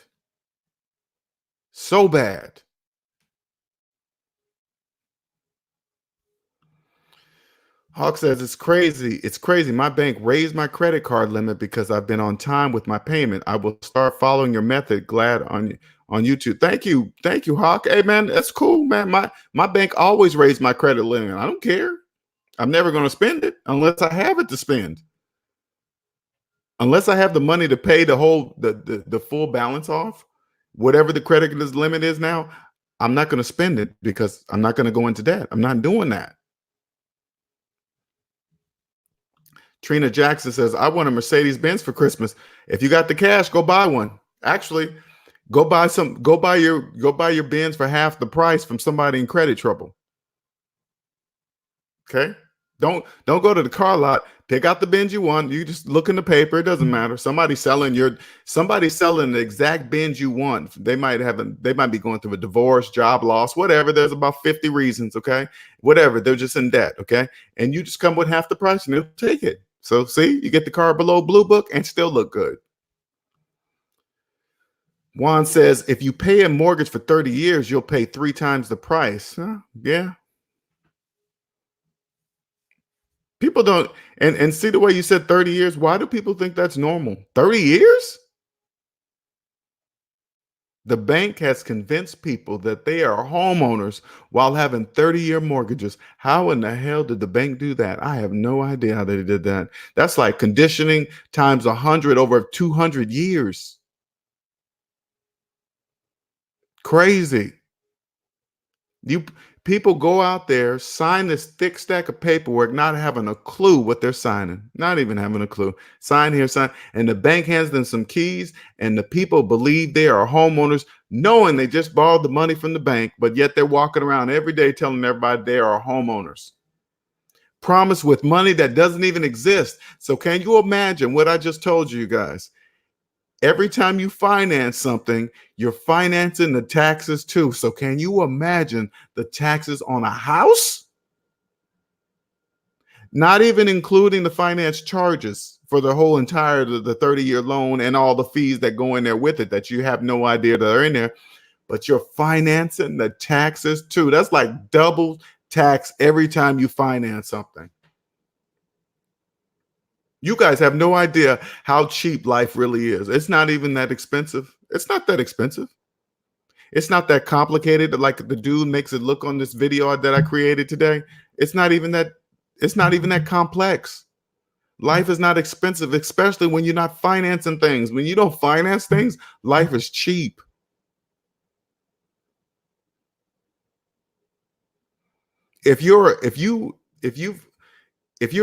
So bad. Hawk says it's crazy. It's crazy. My bank raised my credit card limit because I've been on time with my payment. I will start following your method. Glad on YouTube. Thank you, Hawk. Hey man, that's cool, man. My bank always raised my credit limit. I don't care. I'm never going to spend it unless I have it to spend. Unless I have the money to pay the full balance off, whatever the credit limit is now, I'm not going to spend it because I'm not going to go into debt. I'm not doing that. Trina Jackson says, I want a Mercedes Benz for Christmas. If you got the cash, go buy one. Actually, go buy your Benz for half the price from somebody in credit trouble. Okay. Don't go to the car lot. Pick out the Benz you want. You just look in the paper. It doesn't matter. Somebody's selling the exact Benz you want. They might be going through a divorce, job loss, whatever. There's about 50 reasons. Okay, whatever. They're just in debt. Okay, and you just come with half the price and they'll take it. So see, you get the car below Blue Book and still look good. Juan says if you pay a mortgage for 30 years, you'll pay 3 times the price. Yeah. People don't, and see the way you said 30 years. Why do people think that's normal? 30 years? The bank has convinced people that they are homeowners while having 30-year mortgages. How in the hell did the bank do that? I have no idea how they did that. That's like conditioning times 100 over 200 years. Crazy. You people go out there, sign this thick stack of paperwork, not having a clue what they're signing, not even having a clue. Sign here, sign, and the bank hands them some keys, and the people believe they are homeowners, knowing they just borrowed the money from the bank, but yet they're walking around every day telling everybody they are homeowners. Promise with money that doesn't even exist. So can you imagine what I just told you guys? Every time you finance something, you're financing the taxes too. So can you imagine the taxes on a house? Not even including the finance charges for the whole entire the 30-year loan and all the fees that go in there with it that you have no idea that are in there, but you're financing the taxes too. That's like double tax every time you finance something. You guys have no idea how cheap life really is. It's not even that expensive. It's not that expensive. It's not that complicated like the dude makes it look on this video that I created today. It's not even that complex. Life is not expensive, especially when you're not financing things. When you don't finance things, life is cheap. If you're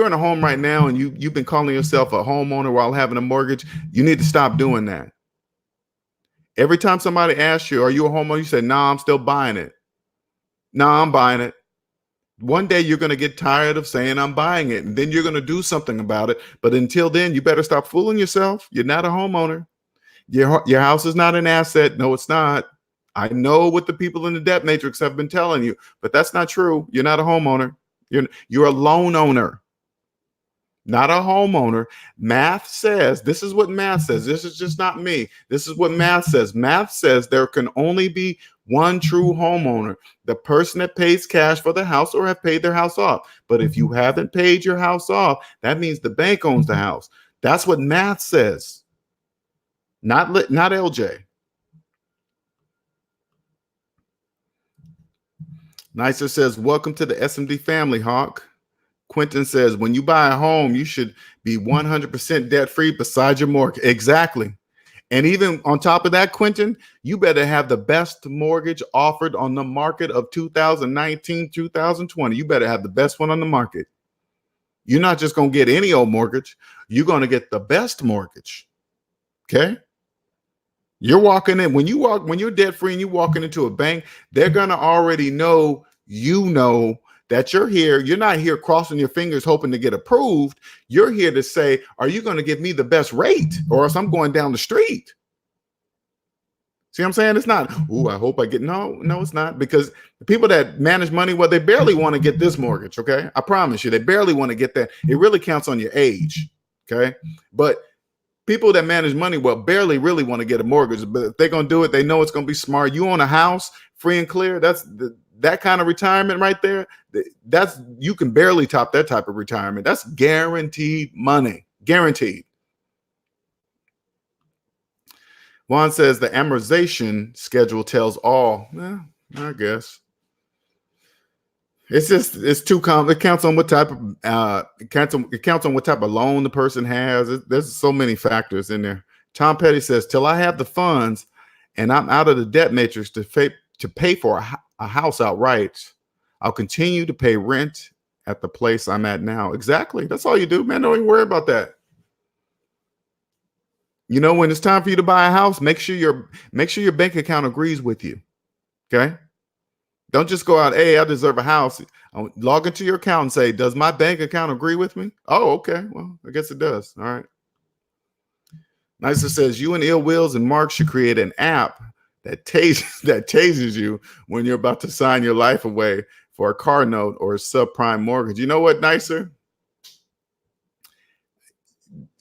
in a home right now and you've been calling yourself a homeowner while having a mortgage, you need to stop doing that. Every time somebody asks you, are you a homeowner? You say, nah, I'm still buying it. Nah, I'm buying it. One day you're going to get tired of saying I'm buying it, and then you're going to do something about it. But until then, you better stop fooling yourself. You're not a homeowner. Your house is not an asset. No, it's not. I know what the people in the debt matrix have been telling you, but that's not true. You're not a homeowner. You're a loan owner, not a homeowner. Math says, this is what math says. This is just not me. This is what math says. Math says there can only be one true homeowner, the person that pays cash for the house or have paid their house off. But if you haven't paid your house off, that means the bank owns the house. That's what math says. Not LJ. Nicer says, welcome to the SMD family, Hawk. Quentin says, when you buy a home, you should be 100% debt free besides your mortgage. Exactly. And even on top of that, Quentin, you better have the best mortgage offered on the market of 2019, 2020. You better have the best one on the market. You're not just going to get any old mortgage. You're going to get the best mortgage. Okay. You're walking in when you're debt free and you're walking into a bank, they're going to already know, that you're here. You're not here crossing your fingers hoping to get approved. You're here to say, are you going to give me the best rate or else I'm going down the street? See what I'm saying? It's not, I hope I get, no, it's not, because the people that manage money, well, they barely want to get this mortgage. Okay. I promise you, they barely want to get that. It really counts on your age. Okay. But people that manage money, well, barely really want to get a mortgage, but if they're going to do it, they know it's going to be smart. You own a house free and clear. That kind of retirement right there. You can barely top that type of retirement. That's guaranteed money, guaranteed. Juan says the amortization schedule tells all. I guess it's too common. It counts on what type of it counts on what type of loan the person has. There's so many factors in there. Tom Petty says, till I have the funds and I'm out of the debt matrix to pay for a house outright, I'll continue to pay rent at the place I'm at now. Exactly. That's all you do, man. Don't even worry about that. When it's time for you to buy a house, make sure your bank account agrees with you. Okay. Don't just go out, hey, I deserve a house. Log into your account and say, does my bank account agree with me? Oh, okay. Well, I guess it does. All right. Nicer says, you and Ill Wills and Mark should create an app that tases you when you're about to sign your life away for a car note or a subprime mortgage. You know what, Nicer?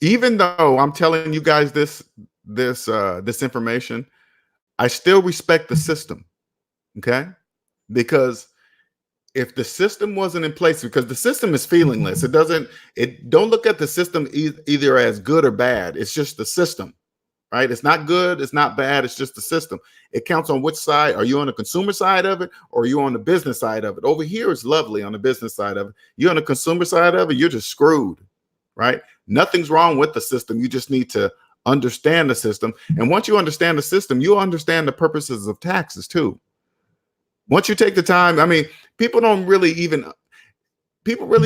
Even though I'm telling you guys this information, I still respect the system. Okay? Because if the system wasn't in place, because the system is feelingless, don't look at the system either as good or bad. It's just the system, right? It's not good, it's not bad, it's just the system. It counts on which side. Are you on the consumer side of it, or are you on the business side of it? Over here is lovely on the business side of it. You're on the consumer side of it, you're just screwed, right? Nothing's wrong with the system. You just need to understand the system. And once you understand the system, you'll understand the purposes of taxes too. Once you take the time, I mean, people really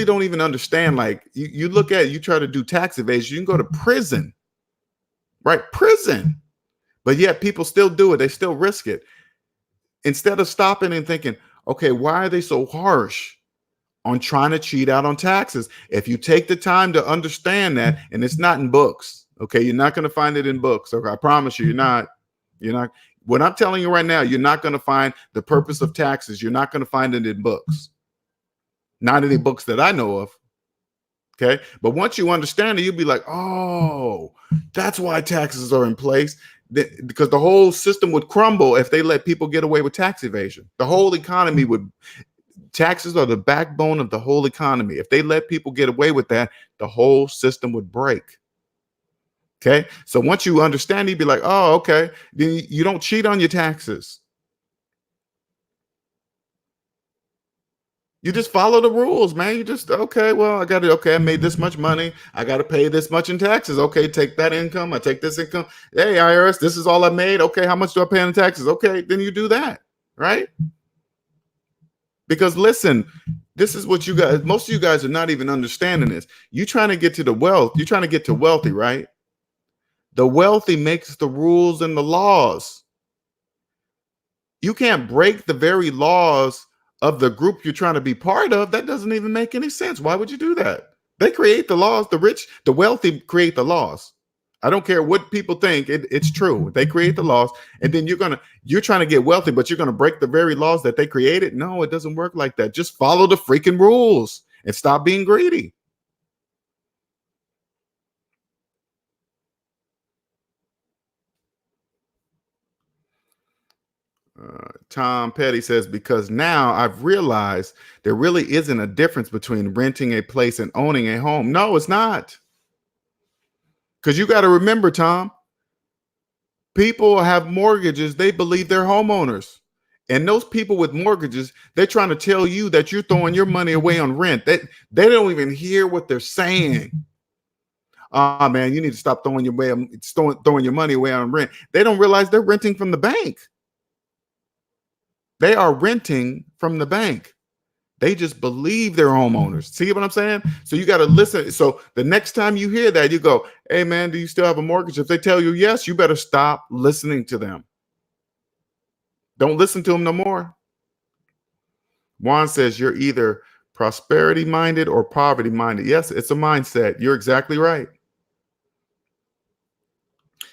don't even understand. Like you look at it, you try to do tax evasion, you can go to prison, right? Prison. But yet people still do it. They still risk it. Instead of stopping and thinking, okay, why are they so harsh on trying to cheat out on taxes? If you take the time to understand that, and it's not in books, okay, you're not going to find it in books. Okay, I promise you, you're not. What I'm telling you right now, you're not going to find the purpose of taxes. You're not going to find it in books. Not any books that I know of. Okay. But once you understand it, you'll be like, oh, that's why taxes are in place. Because the whole system would crumble if they let people get away with tax evasion. The whole economy taxes are the backbone of the whole economy. If they let people get away with that, the whole system would break. Okay. So once you understand, you'd be like, oh, okay. Then you don't cheat on your taxes. You just follow the rules, man. You just, okay, well, I made this much money. I got to pay this much in taxes. Okay, take that income. I take this income. Hey, IRS, this is all I made. Okay, how much do I pay in taxes? Okay, then you do that, right? Because listen, this is what most of you guys are not even understanding this. You're trying to get to the wealth. You're trying to get to wealthy, right? The wealthy makes the rules and the laws. You can't break the very laws of the group you're trying to be part of. That doesn't even make any sense. Why would you do that? They create the laws. The rich, the wealthy create the laws. I don't care what people think. It's true. They create the laws, and then you're trying to get wealthy, but you're going to break the very laws that they created. No, it doesn't work like that. Just follow the freaking rules and stop being greedy. Tom Petty says, because now I've realized there really isn't a difference between renting a place and owning a home. No, it's not. Because you got to remember, Tom, people have mortgages. They believe they're homeowners. And those people with mortgages, they're trying to tell you that you're throwing your money away on rent. They don't even hear what they're saying. Oh, man, you need to stop throwing your money away on rent. They don't realize they're renting from the bank. They are renting from the bank. They just believe they're homeowners. See what I'm saying? So you got to listen. So the next time you hear that, you go, hey, man, do you still have a mortgage? If they tell you yes, you better stop listening to them. Don't listen to them no more. Juan says you're either prosperity minded or poverty minded. Yes, it's a mindset. You're exactly right.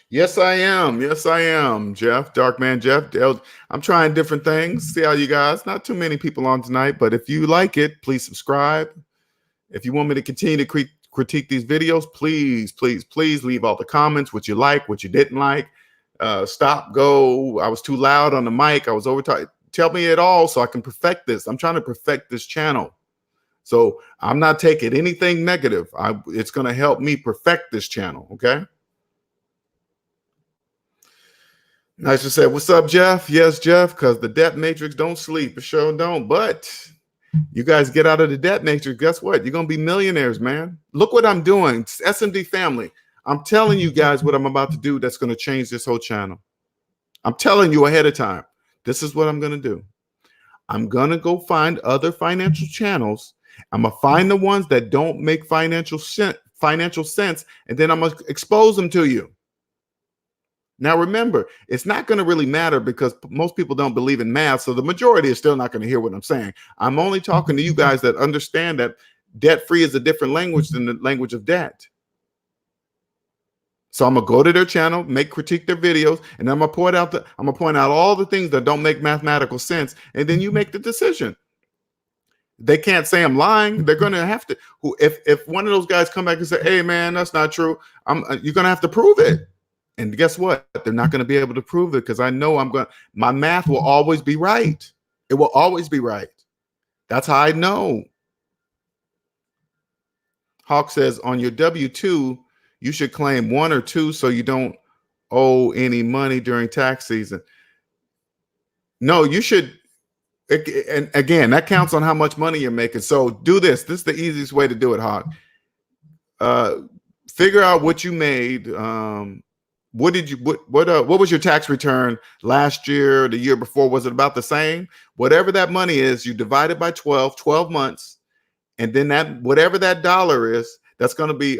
Yes, I am. Yes, I am. Jeff, Darkman Jeff. I'm trying different things. See how you guys, not too many people on tonight, but if you like it, please subscribe. If you want me to continue to critique these videos, please, please, please leave all the comments, what you like, what you didn't like. Stop, go. I was too loud on the mic. I was overtalking. Tell me it all so I can perfect this. I'm trying to perfect this channel. So I'm not taking anything negative. It's going to help me perfect this channel. Okay. Nice to say, what's up, Jeff? Yes, Jeff, because the debt matrix don't sleep. It sure don't. But you guys get out of the debt matrix, guess what? You're going to be millionaires, man. Look what I'm doing. It's SMD family. I'm telling you guys what I'm about to do that's going to change this whole channel. I'm telling you ahead of time. This is what I'm going to do. I'm going to go find other financial channels. I'm going to find the ones that don't make financial sense, and then I'm going to expose them to you. Now, remember, it's not going to really matter because most people don't believe in math. So the majority is still not going to hear what I'm saying. I'm only talking to you guys that understand that debt free is a different language than the language of debt. So I'm gonna go to their channel, critique their videos, and I'm gonna point out all the things that don't make mathematical sense, and then you make the decision. They can't say I'm lying. They're gonna have to. If one of those guys come back and say, "Hey, man, that's not true," you're gonna have to prove it. And guess what? They're not gonna be able to prove it because I know my math will always be right. It will always be right. That's how I know. Hawk says on your W-2, you should claim 1 or 2 so you don't owe any money during tax season. No, you should. And again, that counts on how much money you're making. So do this. This is the easiest way to do it, Hawk. Figure out what you made. What was your tax return last year, the year before? Was it about the same? Whatever that money is, you divide it by 12 months. And then that whatever that dollar is, that's going to be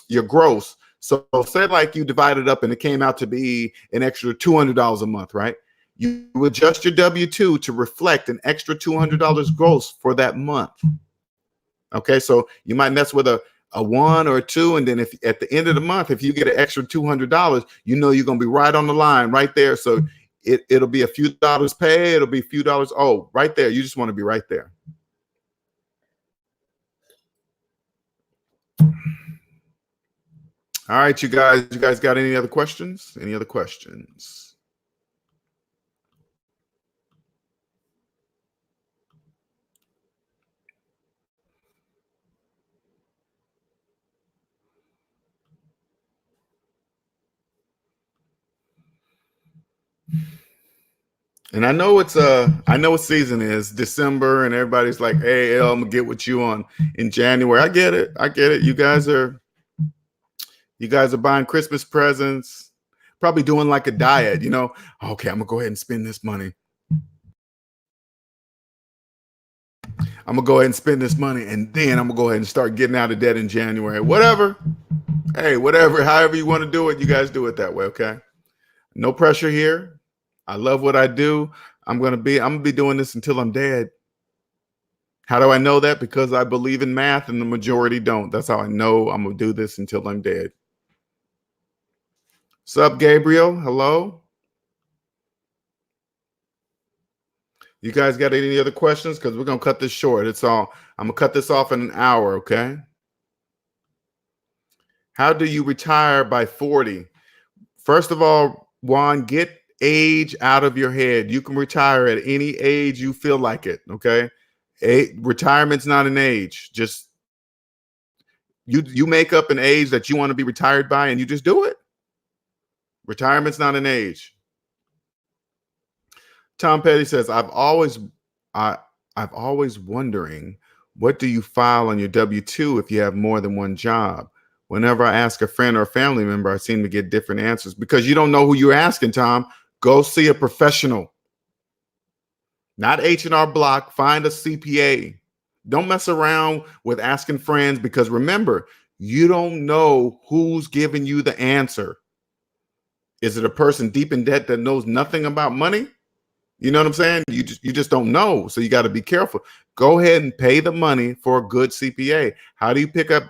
your gross. So say like you divide it up and it came out to be an extra $200 a month, right? You adjust your W-2 to reflect an extra $200 gross for that month. Okay, so you might mess with a 1 or a 2, and then if at the end of the month, if you get an extra $200, you know you're going to be right on the line right there. So it'll be a few dollars paid, it'll be a few dollars. Oh, right there. You just want to be right there. All right, you guys got any other questions? Any other questions? And I know what season is, December, and everybody's like, "Hey, I'm gonna get with you on in January." I get it. You guys are buying Christmas presents, probably doing like a diet, Okay, I'm gonna go ahead and spend this money. I'm gonna go ahead and spend this money, and then I'm gonna go ahead and start getting out of debt in January. Whatever. Hey, whatever, however you want to do it, you guys do it that way, okay? No pressure here. I love what I do. I'm gonna be doing this until I'm dead. How do I know that? Because I believe in math and the majority don't. That's how I know I'm gonna do this until I'm dead. Sup, Gabriel? Hello. You guys got any other questions? Because we're gonna cut this short. I'm gonna cut this off in an hour, okay? How do you retire by 40? First of all, Juan, get age out of your head. You can retire at any age you feel like it, okay? Retirement's not an age. Just you make up an age that you want to be retired by and you just do it. Retirement's not an age. Tom Petty says, I've always wondering, what do you file on your W-2 if you have more than one job? Whenever I ask a friend or a family member, I seem to get different answers because you don't know who you're asking, Tom. Go see a professional. Not H&R Block. Find a CPA. Don't mess around with asking friends because remember, you don't know who's giving you the answer. Is it a person deep in debt that knows nothing about money? You know what I'm saying? You just don't know. So you got to be careful. Go ahead and pay the money for a good CPA. How do you pick out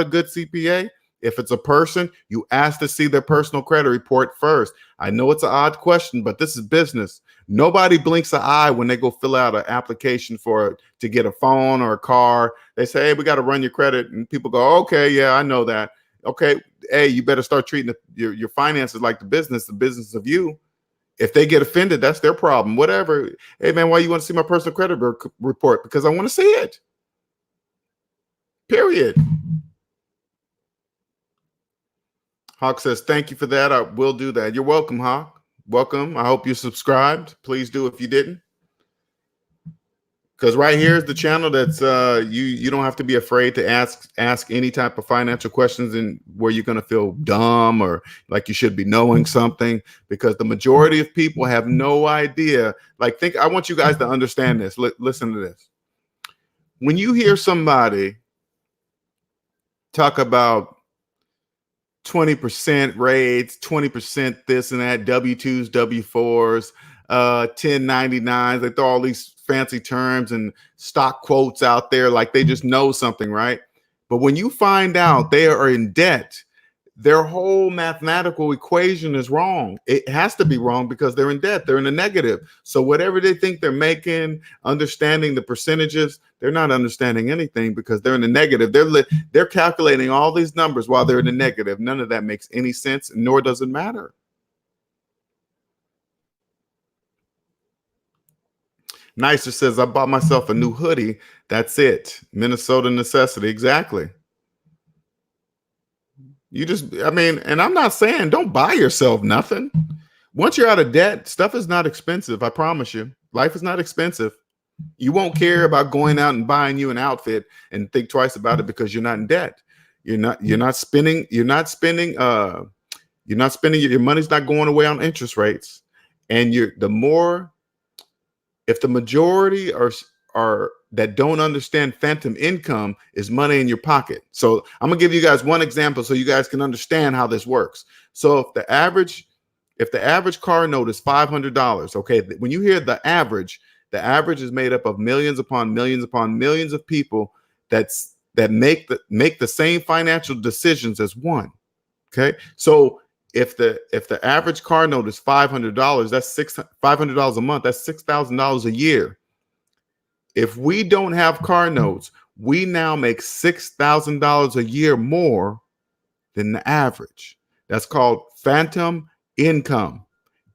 a good CPA? If it's a person, you ask to see their personal credit report first. I know it's an odd question, but this is business. Nobody blinks an eye when they go fill out an application to get a phone or a car. They say, hey, we got to run your credit. And people go, okay, yeah, I know that. Okay, hey, you better start treating your finances like the business of you. If they get offended, that's their problem. Whatever. Hey, man, why you want to see my personal credit report? Because I want to see it. Period. Hawk says, thank you for that. I will do that. You're welcome, Hawk. Welcome. I hope you subscribed. Please do if you didn't. Because right here is the channel that's you don't have to be afraid to ask any type of financial questions and where you're going to feel dumb or like you should be knowing something, because the majority of people have no idea. I want you guys to understand this. Listen to this. When you hear somebody talk about 20% rates, 20% this and that, W-2s, W-4s, 1099s. They throw all these fancy terms and stock quotes out there like they just know something, right? But when you find out they are in debt, their whole mathematical equation is wrong. It has to be wrong because they're in debt. They're in a negative. So whatever they think they're making, understanding the percentages, they're not understanding anything because they're in the negative. They're calculating all these numbers while they're in the negative. None of that makes any sense, nor does it matter. Nicer says, I bought myself a new hoodie. That's it. Minnesota necessity. Exactly. You just, I mean, and I'm not saying don't buy yourself nothing. Once you're out of debt, stuff is not expensive. I promise you. Life is not expensive. You won't care about going out and buying you an outfit and think twice about it because you're not in debt. You're not spending your money's not going away on interest rates. And if the majority are that don't understand phantom income is money in your pocket. So I'm gonna give you guys one example so you guys can understand how this works. So if the average car note is $500, okay, when you hear the average is made up of millions upon millions upon millions of people that make the same financial decisions as one. Okay, so if the average car note is $500, that's $500 a month. That's $6,000 a year. If we don't have car notes, we now make $6,000 a year more than the average. That's called phantom income.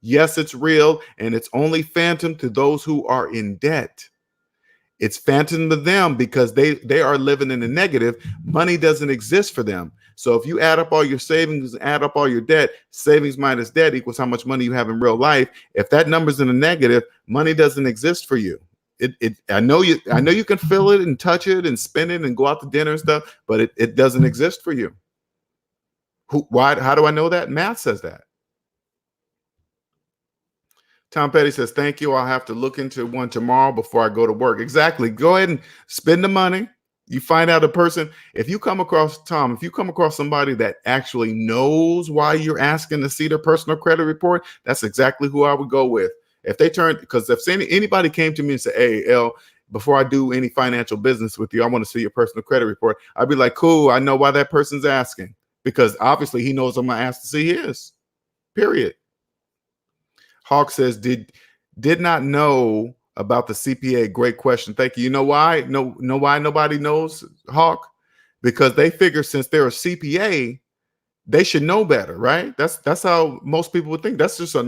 Yes, it's real, and it's only phantom to those who are in debt. It's phantom to them because they are living in the negative. Money doesn't exist for them. So if you add up all your savings, add up all your debt, savings minus debt equals how much money you have in real life. If that number's in the negative, money doesn't exist for you. I know you can feel it and touch it and spend it and go out to dinner and stuff, but it doesn't exist for you. Why? How do I know that? Math says that. Tom Petty says, thank you. I'll have to look into one tomorrow before I go to work. Exactly. Go ahead and spend the money. You find out a person, if you come across somebody that actually knows why you're asking to see their personal credit report, that's exactly who I would go with. If they turn, because if anybody came to me and said, hey, L, before I do any financial business with you, I want to see your personal credit report. I'd be like, cool, I know why that person's asking, because obviously he knows I'm going to ask to see his, period. Hawk says, did not know about the CPA. Great question. Thank you. You know why? Know why nobody knows, Hawk? Because they figure since they're a CPA, they should know better, right? That's how most people would think. That's just a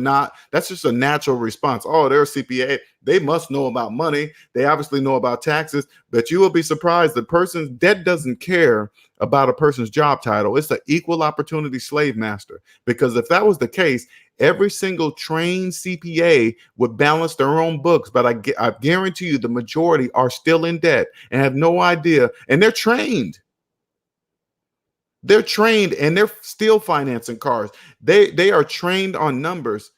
natural response. Oh, they're a CPA. They must know about money. They obviously know about taxes, but you will be surprised. The person's debt doesn't care about a person's job title. It's the equal opportunity slave master. Because if that was the case, every single trained CPA would balance their own books. But I guarantee you the majority are still in debt and have no idea. And they're trained. They're trained and they're still financing cars. They are trained on numbers.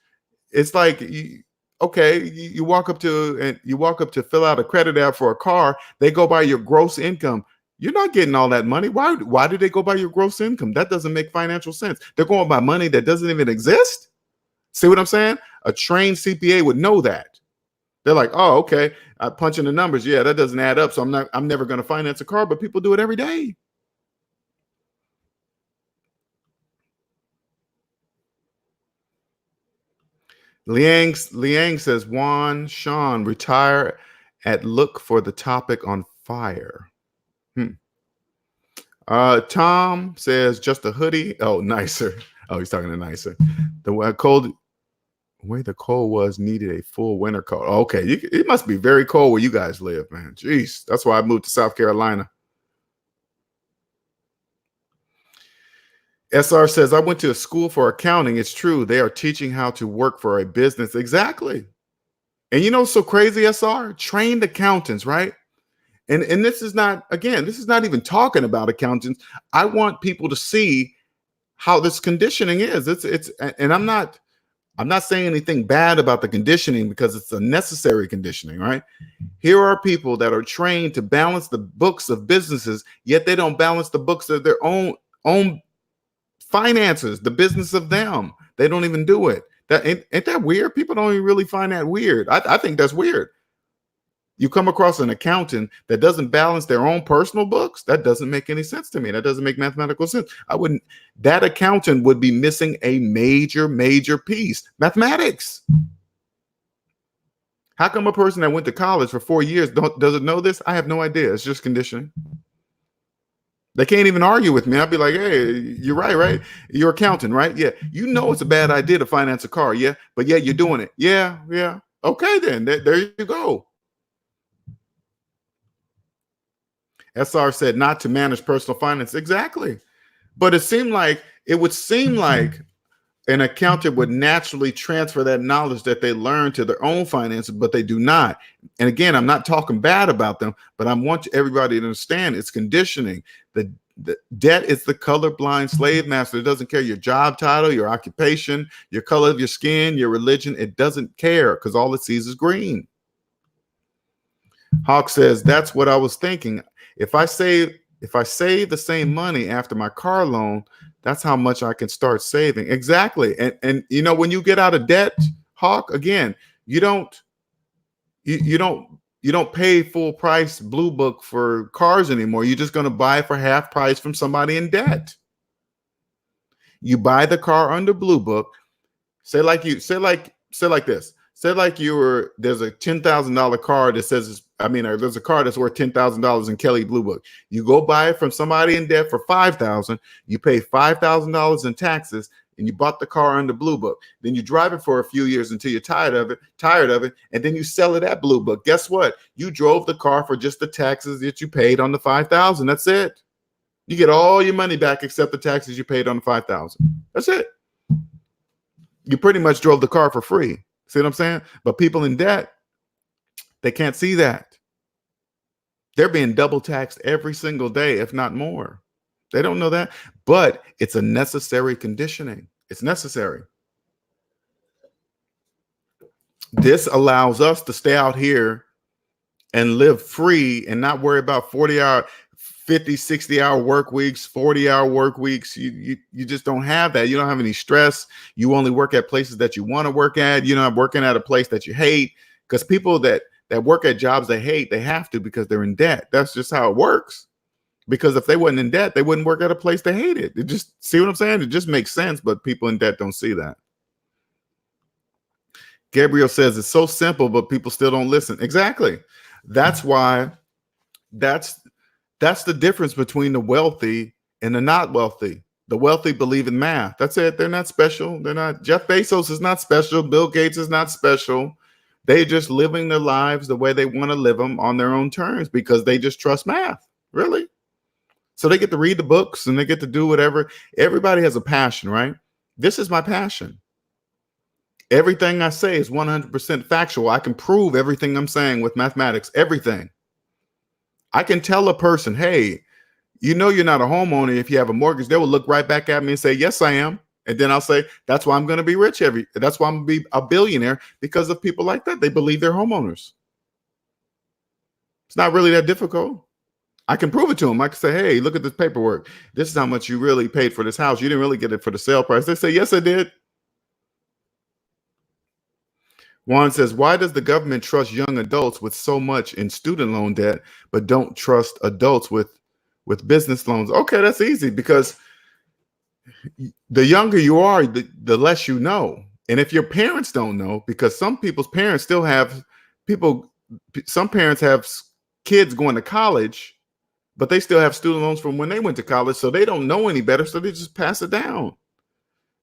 It's like, you walk up to fill out a credit app for a car. They go by your gross income. You're not getting all that money. Why do they go by your gross income? That doesn't make financial sense. They're going by money that doesn't even exist. See what I'm saying? A trained CPA would know that. They're like, oh, okay, I punch in the numbers. Yeah, that doesn't add up. So I'm never going to finance a car, but people do it every day. Liang says, Juan Sean, retire at look for the topic on fire. Tom says, just a hoodie. Oh, nicer. Oh, he's talking to nicer. The way the cold was, needed a full winter coat. Okay, it must be very cold where you guys live, man. Jeez, that's why I moved to South Carolina. SR says, I went to a school for accounting. It's true. They are teaching how to work for a business. Exactly. And you know, so crazy, SR, trained accountants, right? And this is not even talking about accountants. I want people to see how this conditioning is. And I'm not saying anything bad about the conditioning because it's a necessary conditioning, right? Here are people that are trained to balance the books of businesses, yet they don't balance the books of their own finances, the business of them. They don't even do it. That ain't that weird? People don't even really find that weird. I think that's weird. You come across an accountant that doesn't balance their own personal books. That doesn't make any sense to me. That doesn't make mathematical sense. I wouldn't. That accountant would be missing a major piece: mathematics. How come a person that went to college for 4 years doesn't know this? I have no idea. It's just conditioning. They can't even argue with me. I'd be like, hey, you're right? You're accountant, right? Yeah. You know it's a bad idea to finance a car, yeah? But yeah, you're doing it. Yeah. Okay, then. There you go. SR said not to manage personal finance. Exactly. But it would seem like an accountant would naturally transfer that knowledge that they learn to their own finances, but they do not. And again, I'm not talking bad about them, but I want everybody to understand it's conditioning. The debt is the colorblind slave master. It doesn't care your job title, your occupation, your color of your skin, your religion. It doesn't care because all it sees is green. Hawk says, that's what I was thinking. If I save the same money after my car loan, that's how much I can start saving. Exactly. And you know, when you get out of debt, Hawk, again, you don't pay full price Blue Book for cars anymore. You're just going to buy for half price from somebody in debt. You buy the car under Blue Book. Say like this. Say like there's a $10,000 car that says, there's a car that's worth $10,000 in Kelly Blue Book. You go buy it from somebody in debt for $5,000. You pay $5,000 in taxes, and you bought the car under Blue Book. Then you drive it for a few years until you're tired of it, and then you sell it at Blue Book. Guess what? You drove the car for just the taxes that you paid on the $5,000. That's it. You get all your money back except the taxes you paid on the $5,000. That's it. You pretty much drove the car for free. See what I'm saying? But people in debt, they can't see that. They're being double taxed every single day, if not more. They don't know that, but it's a necessary conditioning. It's necessary. This allows us to stay out here and live free and not worry about 40-hour, 50, 60-hour work weeks, 40-hour work weeks. You just don't have that. You don't have any stress. You only work at places that you want to work at. You're not working at a place that you hate, because people that work at jobs they hate, they have to because they're in debt. That's just how it works. Because if they weren't in debt, they wouldn't work at a place they hated. It just, see what I'm saying? It just makes sense, but people in debt don't see that. Gabriel says it's so simple, but people still don't listen. Exactly. That's why that's the difference between the wealthy and the not wealthy. The wealthy believe in math. That's it. They're not special. They're not. Jeff Bezos is not special. Bill Gates is not special. They're just living their lives the way they want to live them on their own terms because they just trust math. Really. So they get to read the books and they get to do whatever. Everybody has a passion, right? This is my passion. Everything I say is 100% factual. I can prove everything I'm saying with mathematics, everything. I can tell a person, hey, you know you're not a homeowner if you have a mortgage. They will look right back at me and say, yes, I am. And then I'll say, that's why I'm going to be rich. That's why I'm going to be a billionaire, because of people like that. They believe they're homeowners. It's not really that difficult. I can prove it to them. I can say, hey, look at this paperwork. This is how much you really paid for this house. You didn't really get it for the sale price. They say, yes, I did. Juan says, why does the government trust young adults with so much in student loan debt, but don't trust adults with business loans? Okay, that's easy, because the younger you are, the less you know. And if your parents don't know, because some people's parents still have some parents have kids going to college, but they still have student loans from when they went to college. So they don't know any better. So they just pass it down.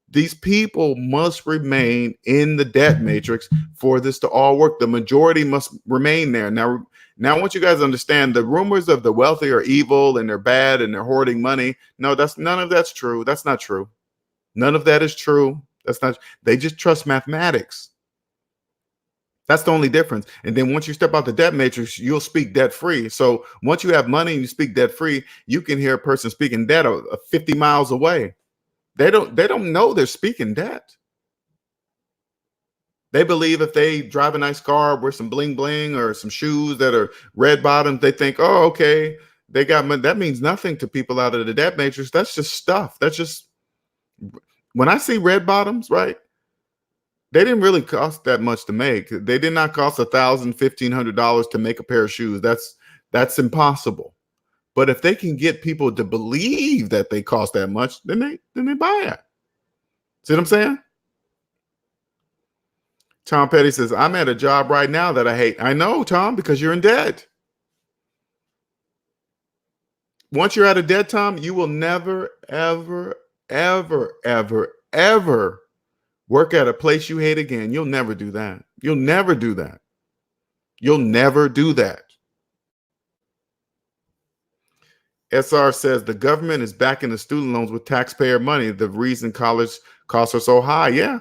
These people must remain in the debt matrix for this to all work. The majority must remain there. Now I want you guys to understand, the rumors of the wealthy are evil and they're bad and they're hoarding money. No, none of that's true. That's not true. None of that is true. They just trust mathematics. That's the only difference. And then once you step out the debt matrix, you'll speak debt free. So once you have money and you speak debt free, you can hear a person speaking debt 50 miles away. They don't know they're speaking debt. They believe if they drive a nice car, wear some bling bling or some shoes that are red bottoms, they think, oh, okay, they got money. That means nothing to people out of the debt matrix. That's just stuff. That's just When I see red bottoms, right? They didn't really cost that much to make. They did not cost $1,000, $1,500 to make a pair of shoes. That's impossible. But if they can get people to believe that they cost that much, then they buy it. See what I'm saying? Tom Petty says, I'm at a job right now that I hate. I know, Tom, because you're in debt. Once you're out of debt, Tom, you will never, ever, ever, ever, ever work at a place you hate again. You'll never do that. You'll never do that. You'll never do that. SR says the government is backing the student loans with taxpayer money. The reason college costs are so high. Yeah.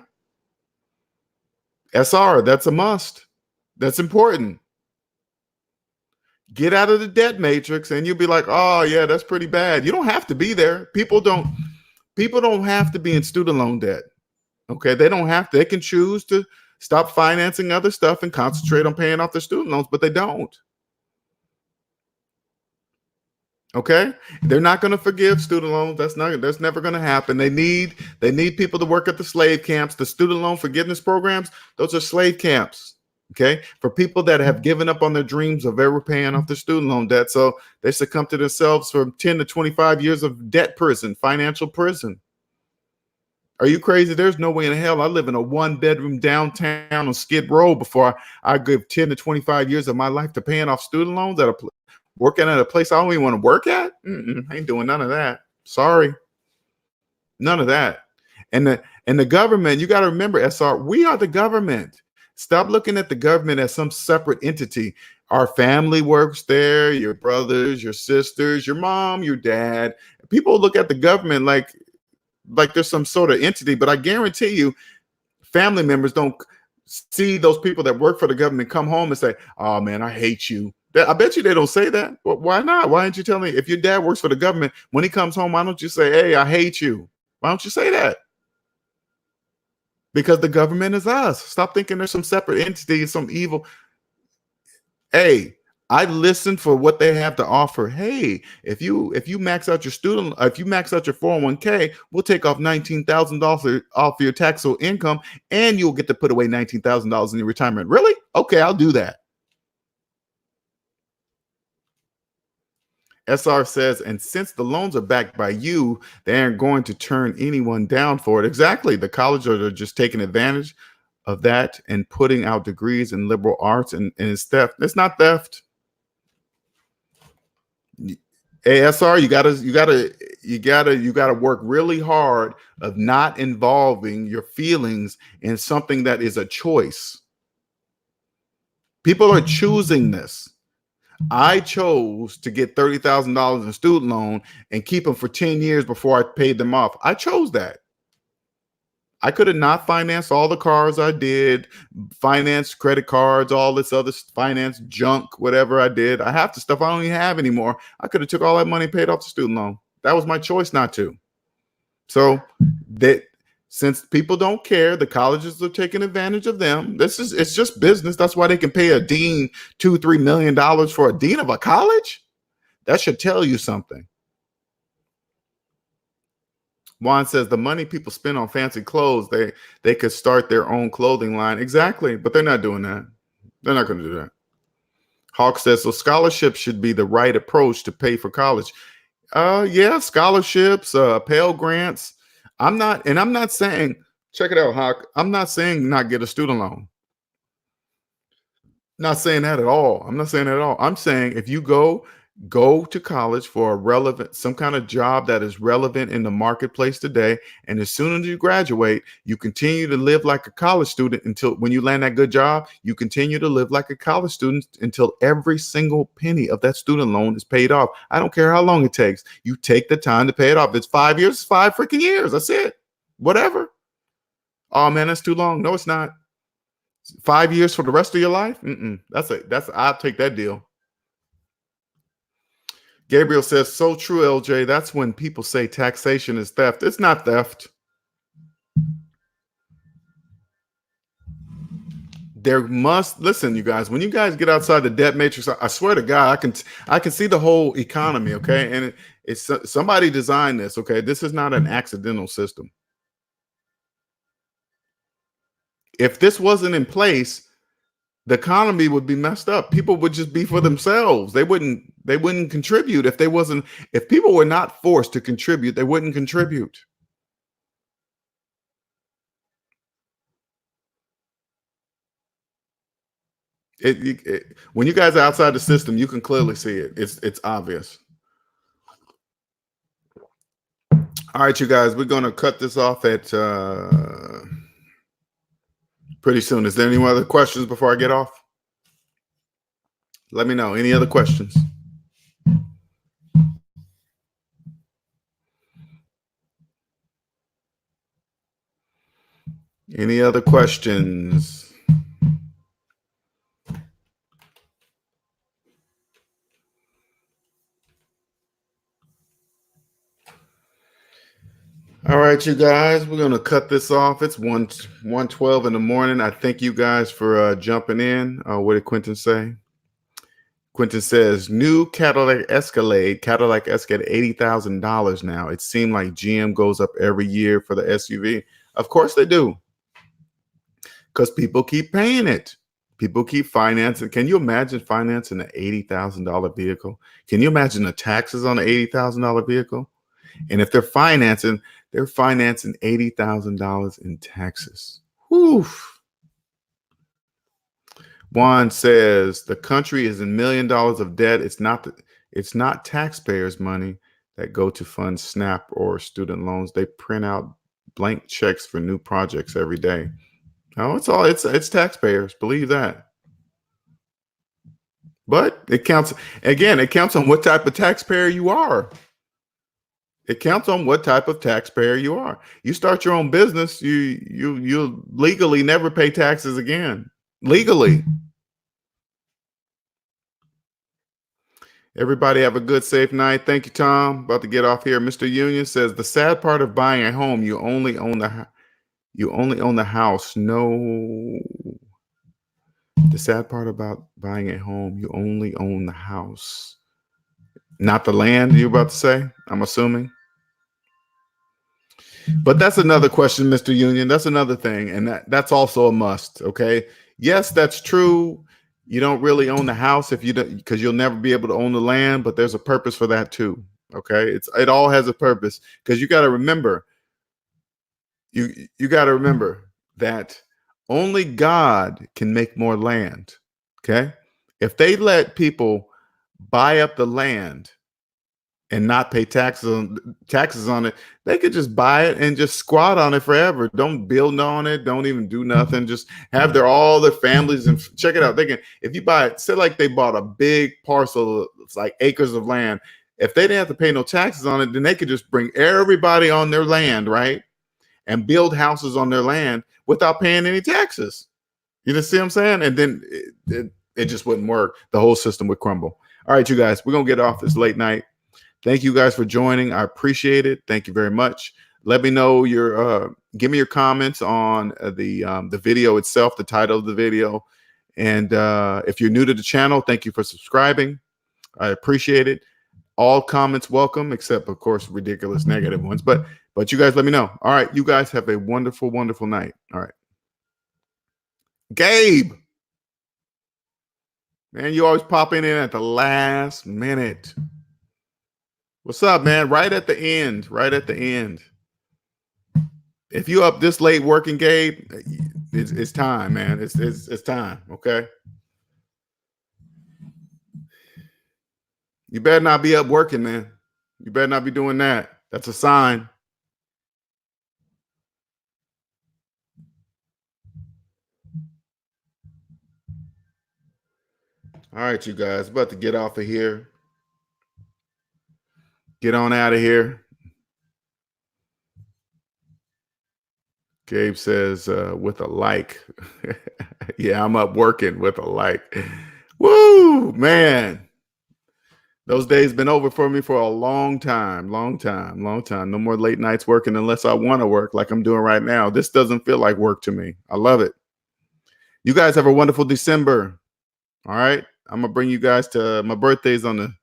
SR, that's a must. That's important. Get out of the debt matrix and you'll be like, oh yeah, that's pretty bad. You don't have to be there. People don't have to be in student loan debt. Okay. They don't have to. They can choose to stop financing other stuff and concentrate on paying off their student loans, but they don't. Okay, they're not going to forgive student loans. That's never going to happen. They need people to work at the slave camps. The student loan forgiveness programs, those are slave camps. Okay, for people that have given up on their dreams of ever paying off their student loan debt, so they succumb to themselves for 10 to 25 years of debt prison, financial prison. Are you crazy? There's no way in hell I live in a 1-bedroom downtown on Skid Row before I give 10 to 25 years of my life to paying off student loans at working at a place I don't even want to work at. I ain't doing none of that. Sorry. None of that. And the government, you got to remember, SR, we are the government. Stop looking at the government as some separate entity. Our family works there, your brothers, your sisters, your mom, your dad. People look at the government like there's some sort of entity, but I guarantee you, family members don't see those people that work for the government come home and say, oh man, I hate you. I bet you they don't say that. Well, why not? Why aren't you telling me if your dad works for the government, when he comes home, why don't you say, hey, I hate you? Why don't you say that? Because the government is us. Stop thinking there's some separate entity, some evil. Hey, I listen for what they have to offer. Hey, if you max out your if you max out your 401k, we'll take off $19,000 off your taxable income, and you'll get to put away $19,000 in your retirement. Really? Okay, I'll do that. SR says, and since the loans are backed by you, they aren't going to turn anyone down for it. Exactly. The colleges are just taking advantage of that and putting out degrees in liberal arts, and it's theft. It's not theft. Hey, SR, you gotta work really hard of not involving your feelings in something that is a choice. People are choosing this. I chose to get $30,000 in student loan and keep them for 10 years before I paid them off. I chose that. I could have not financed all the cars I did, finance credit cards, all this other finance junk, whatever I did. I have the stuff I don't even have anymore. I could have took all that money and paid off the student loan. That was my choice not to. So that since people don't care, the colleges are taking advantage of them. It's just business. That's why they can pay a dean $2-3 million for a dean of a college. That should tell you something. Juan says the money people spend on fancy clothes, they could start their own clothing line. Exactly, but they're not doing that. They're not going to do that. Hawk says, so scholarships should be the right approach to pay for college. Yeah, scholarships, Pell Grants. I'm not saying, check it out, Hawk. I'm not saying not get a student loan. Not saying that at all. I'm not saying that at all. I'm saying if you go to college for a relevant, some kind of job that is relevant in the marketplace today, and as soon as you graduate, you continue to live like a college student until when you land that good job, you continue to live like a college student until every single penny of that student loan is paid off. I don't care how long it takes. You take the time to pay it off. If it's 5 years, it's 5 freaking years. That's it. Whatever. Oh man, that's too long. No, it's not. 5 years for the rest of your life? I'll take that deal. Gabriel says, so true, LJ. That's when people say taxation is theft. It's not theft. Listen, you guys, when you guys get outside the debt matrix, I swear to God, I can see the whole economy. Okay. And it's somebody designed this. Okay. This is not an accidental system. If this wasn't in place, the economy would be messed up. People would just be for themselves. They wouldn't contribute if people were not forced to contribute, they wouldn't contribute. When you guys are outside the system, you can clearly see it. It's obvious. All right, you guys, we're going to cut this off at pretty soon. Is there any other questions before I get off? Let me know. Any other questions? Any other questions? All right, you guys, we're gonna cut this off. It's 1:12 in the morning. I thank you guys for jumping in. What did Quentin say? Quentin says new Cadillac Escalade $80,000 now. It seemed like GM goes up every year for the SUV. Of course they do, because people keep paying it. People keep financing. Can you imagine financing an $80,000 vehicle? Can you imagine the taxes on an $80,000 vehicle? And if they're financing $80,000 in taxes. Whew. Juan says the country is $1 million of debt. It's not taxpayers' money that go to fund SNAP or student loans. They print out blank checks for new projects every day. No, it's taxpayers. Believe that. But it counts on what type of taxpayer you are. It counts on what type of taxpayer you are. You start your own business, you'll legally never pay taxes again. Legally. Everybody have a good, safe night. Thank you, Tom. About to get off here. Mr. Union says the sad part of buying a home, you only own the house. No. The sad part about buying a home, you only own the house. Not the land, you're about to say, I'm assuming. But that's another question, Mr. Union. That's another thing. And that's also a must. Okay. Yes, that's true. You don't really own the house because you'll never be able to own the land, but there's a purpose for that too. Okay. It all has a purpose, because you got to remember, you got to remember that only God can make more land. Okay. If they let people buy up the land and not pay taxes on it, they could just buy it and just squat on it forever. Don't build on it. Don't even do nothing. Just have all their families and check it out. They can, if you buy it, say like they bought a big parcel, it's like acres of land. If they didn't have to pay no taxes on it, then they could just bring everybody on their land, right? And build houses on their land without paying any taxes. You just see what I'm saying? And then it just wouldn't work. The whole system would crumble. All right, you guys, we're going to get off this late night. Thank you guys for joining. I appreciate it. Thank you very much. Let me know give me your comments on the video itself, the title of the video. And if you're new to the channel, thank you for subscribing. I appreciate it. All comments welcome, except of course ridiculous negative ones. But you guys let me know. All right, you guys have a wonderful, wonderful night. All right. Gabe. Man, you always popping in at the last minute. What's up, man? Right at the end. If you up this late working, Gabe, it's time, man. It's time, okay? You better not be up working, man. You better not be doing that. That's a sign. All right, you guys, about to get off of here. Get on out of here. Gabe says, with a like. Yeah, I'm up working with a like. Woo, man. Those days been over for me for a long time. No more late nights working unless I want to work like I'm doing right now. This doesn't feel like work to me. I love it. You guys have a wonderful December. All right. I'm going to bring you guys to my birthday's I'm going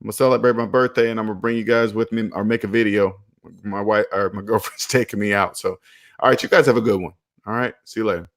to celebrate my birthday, and I'm going to bring you guys with me or make a video. My wife or my girlfriend's taking me out. So, all right. You guys have a good one. All right. See you later.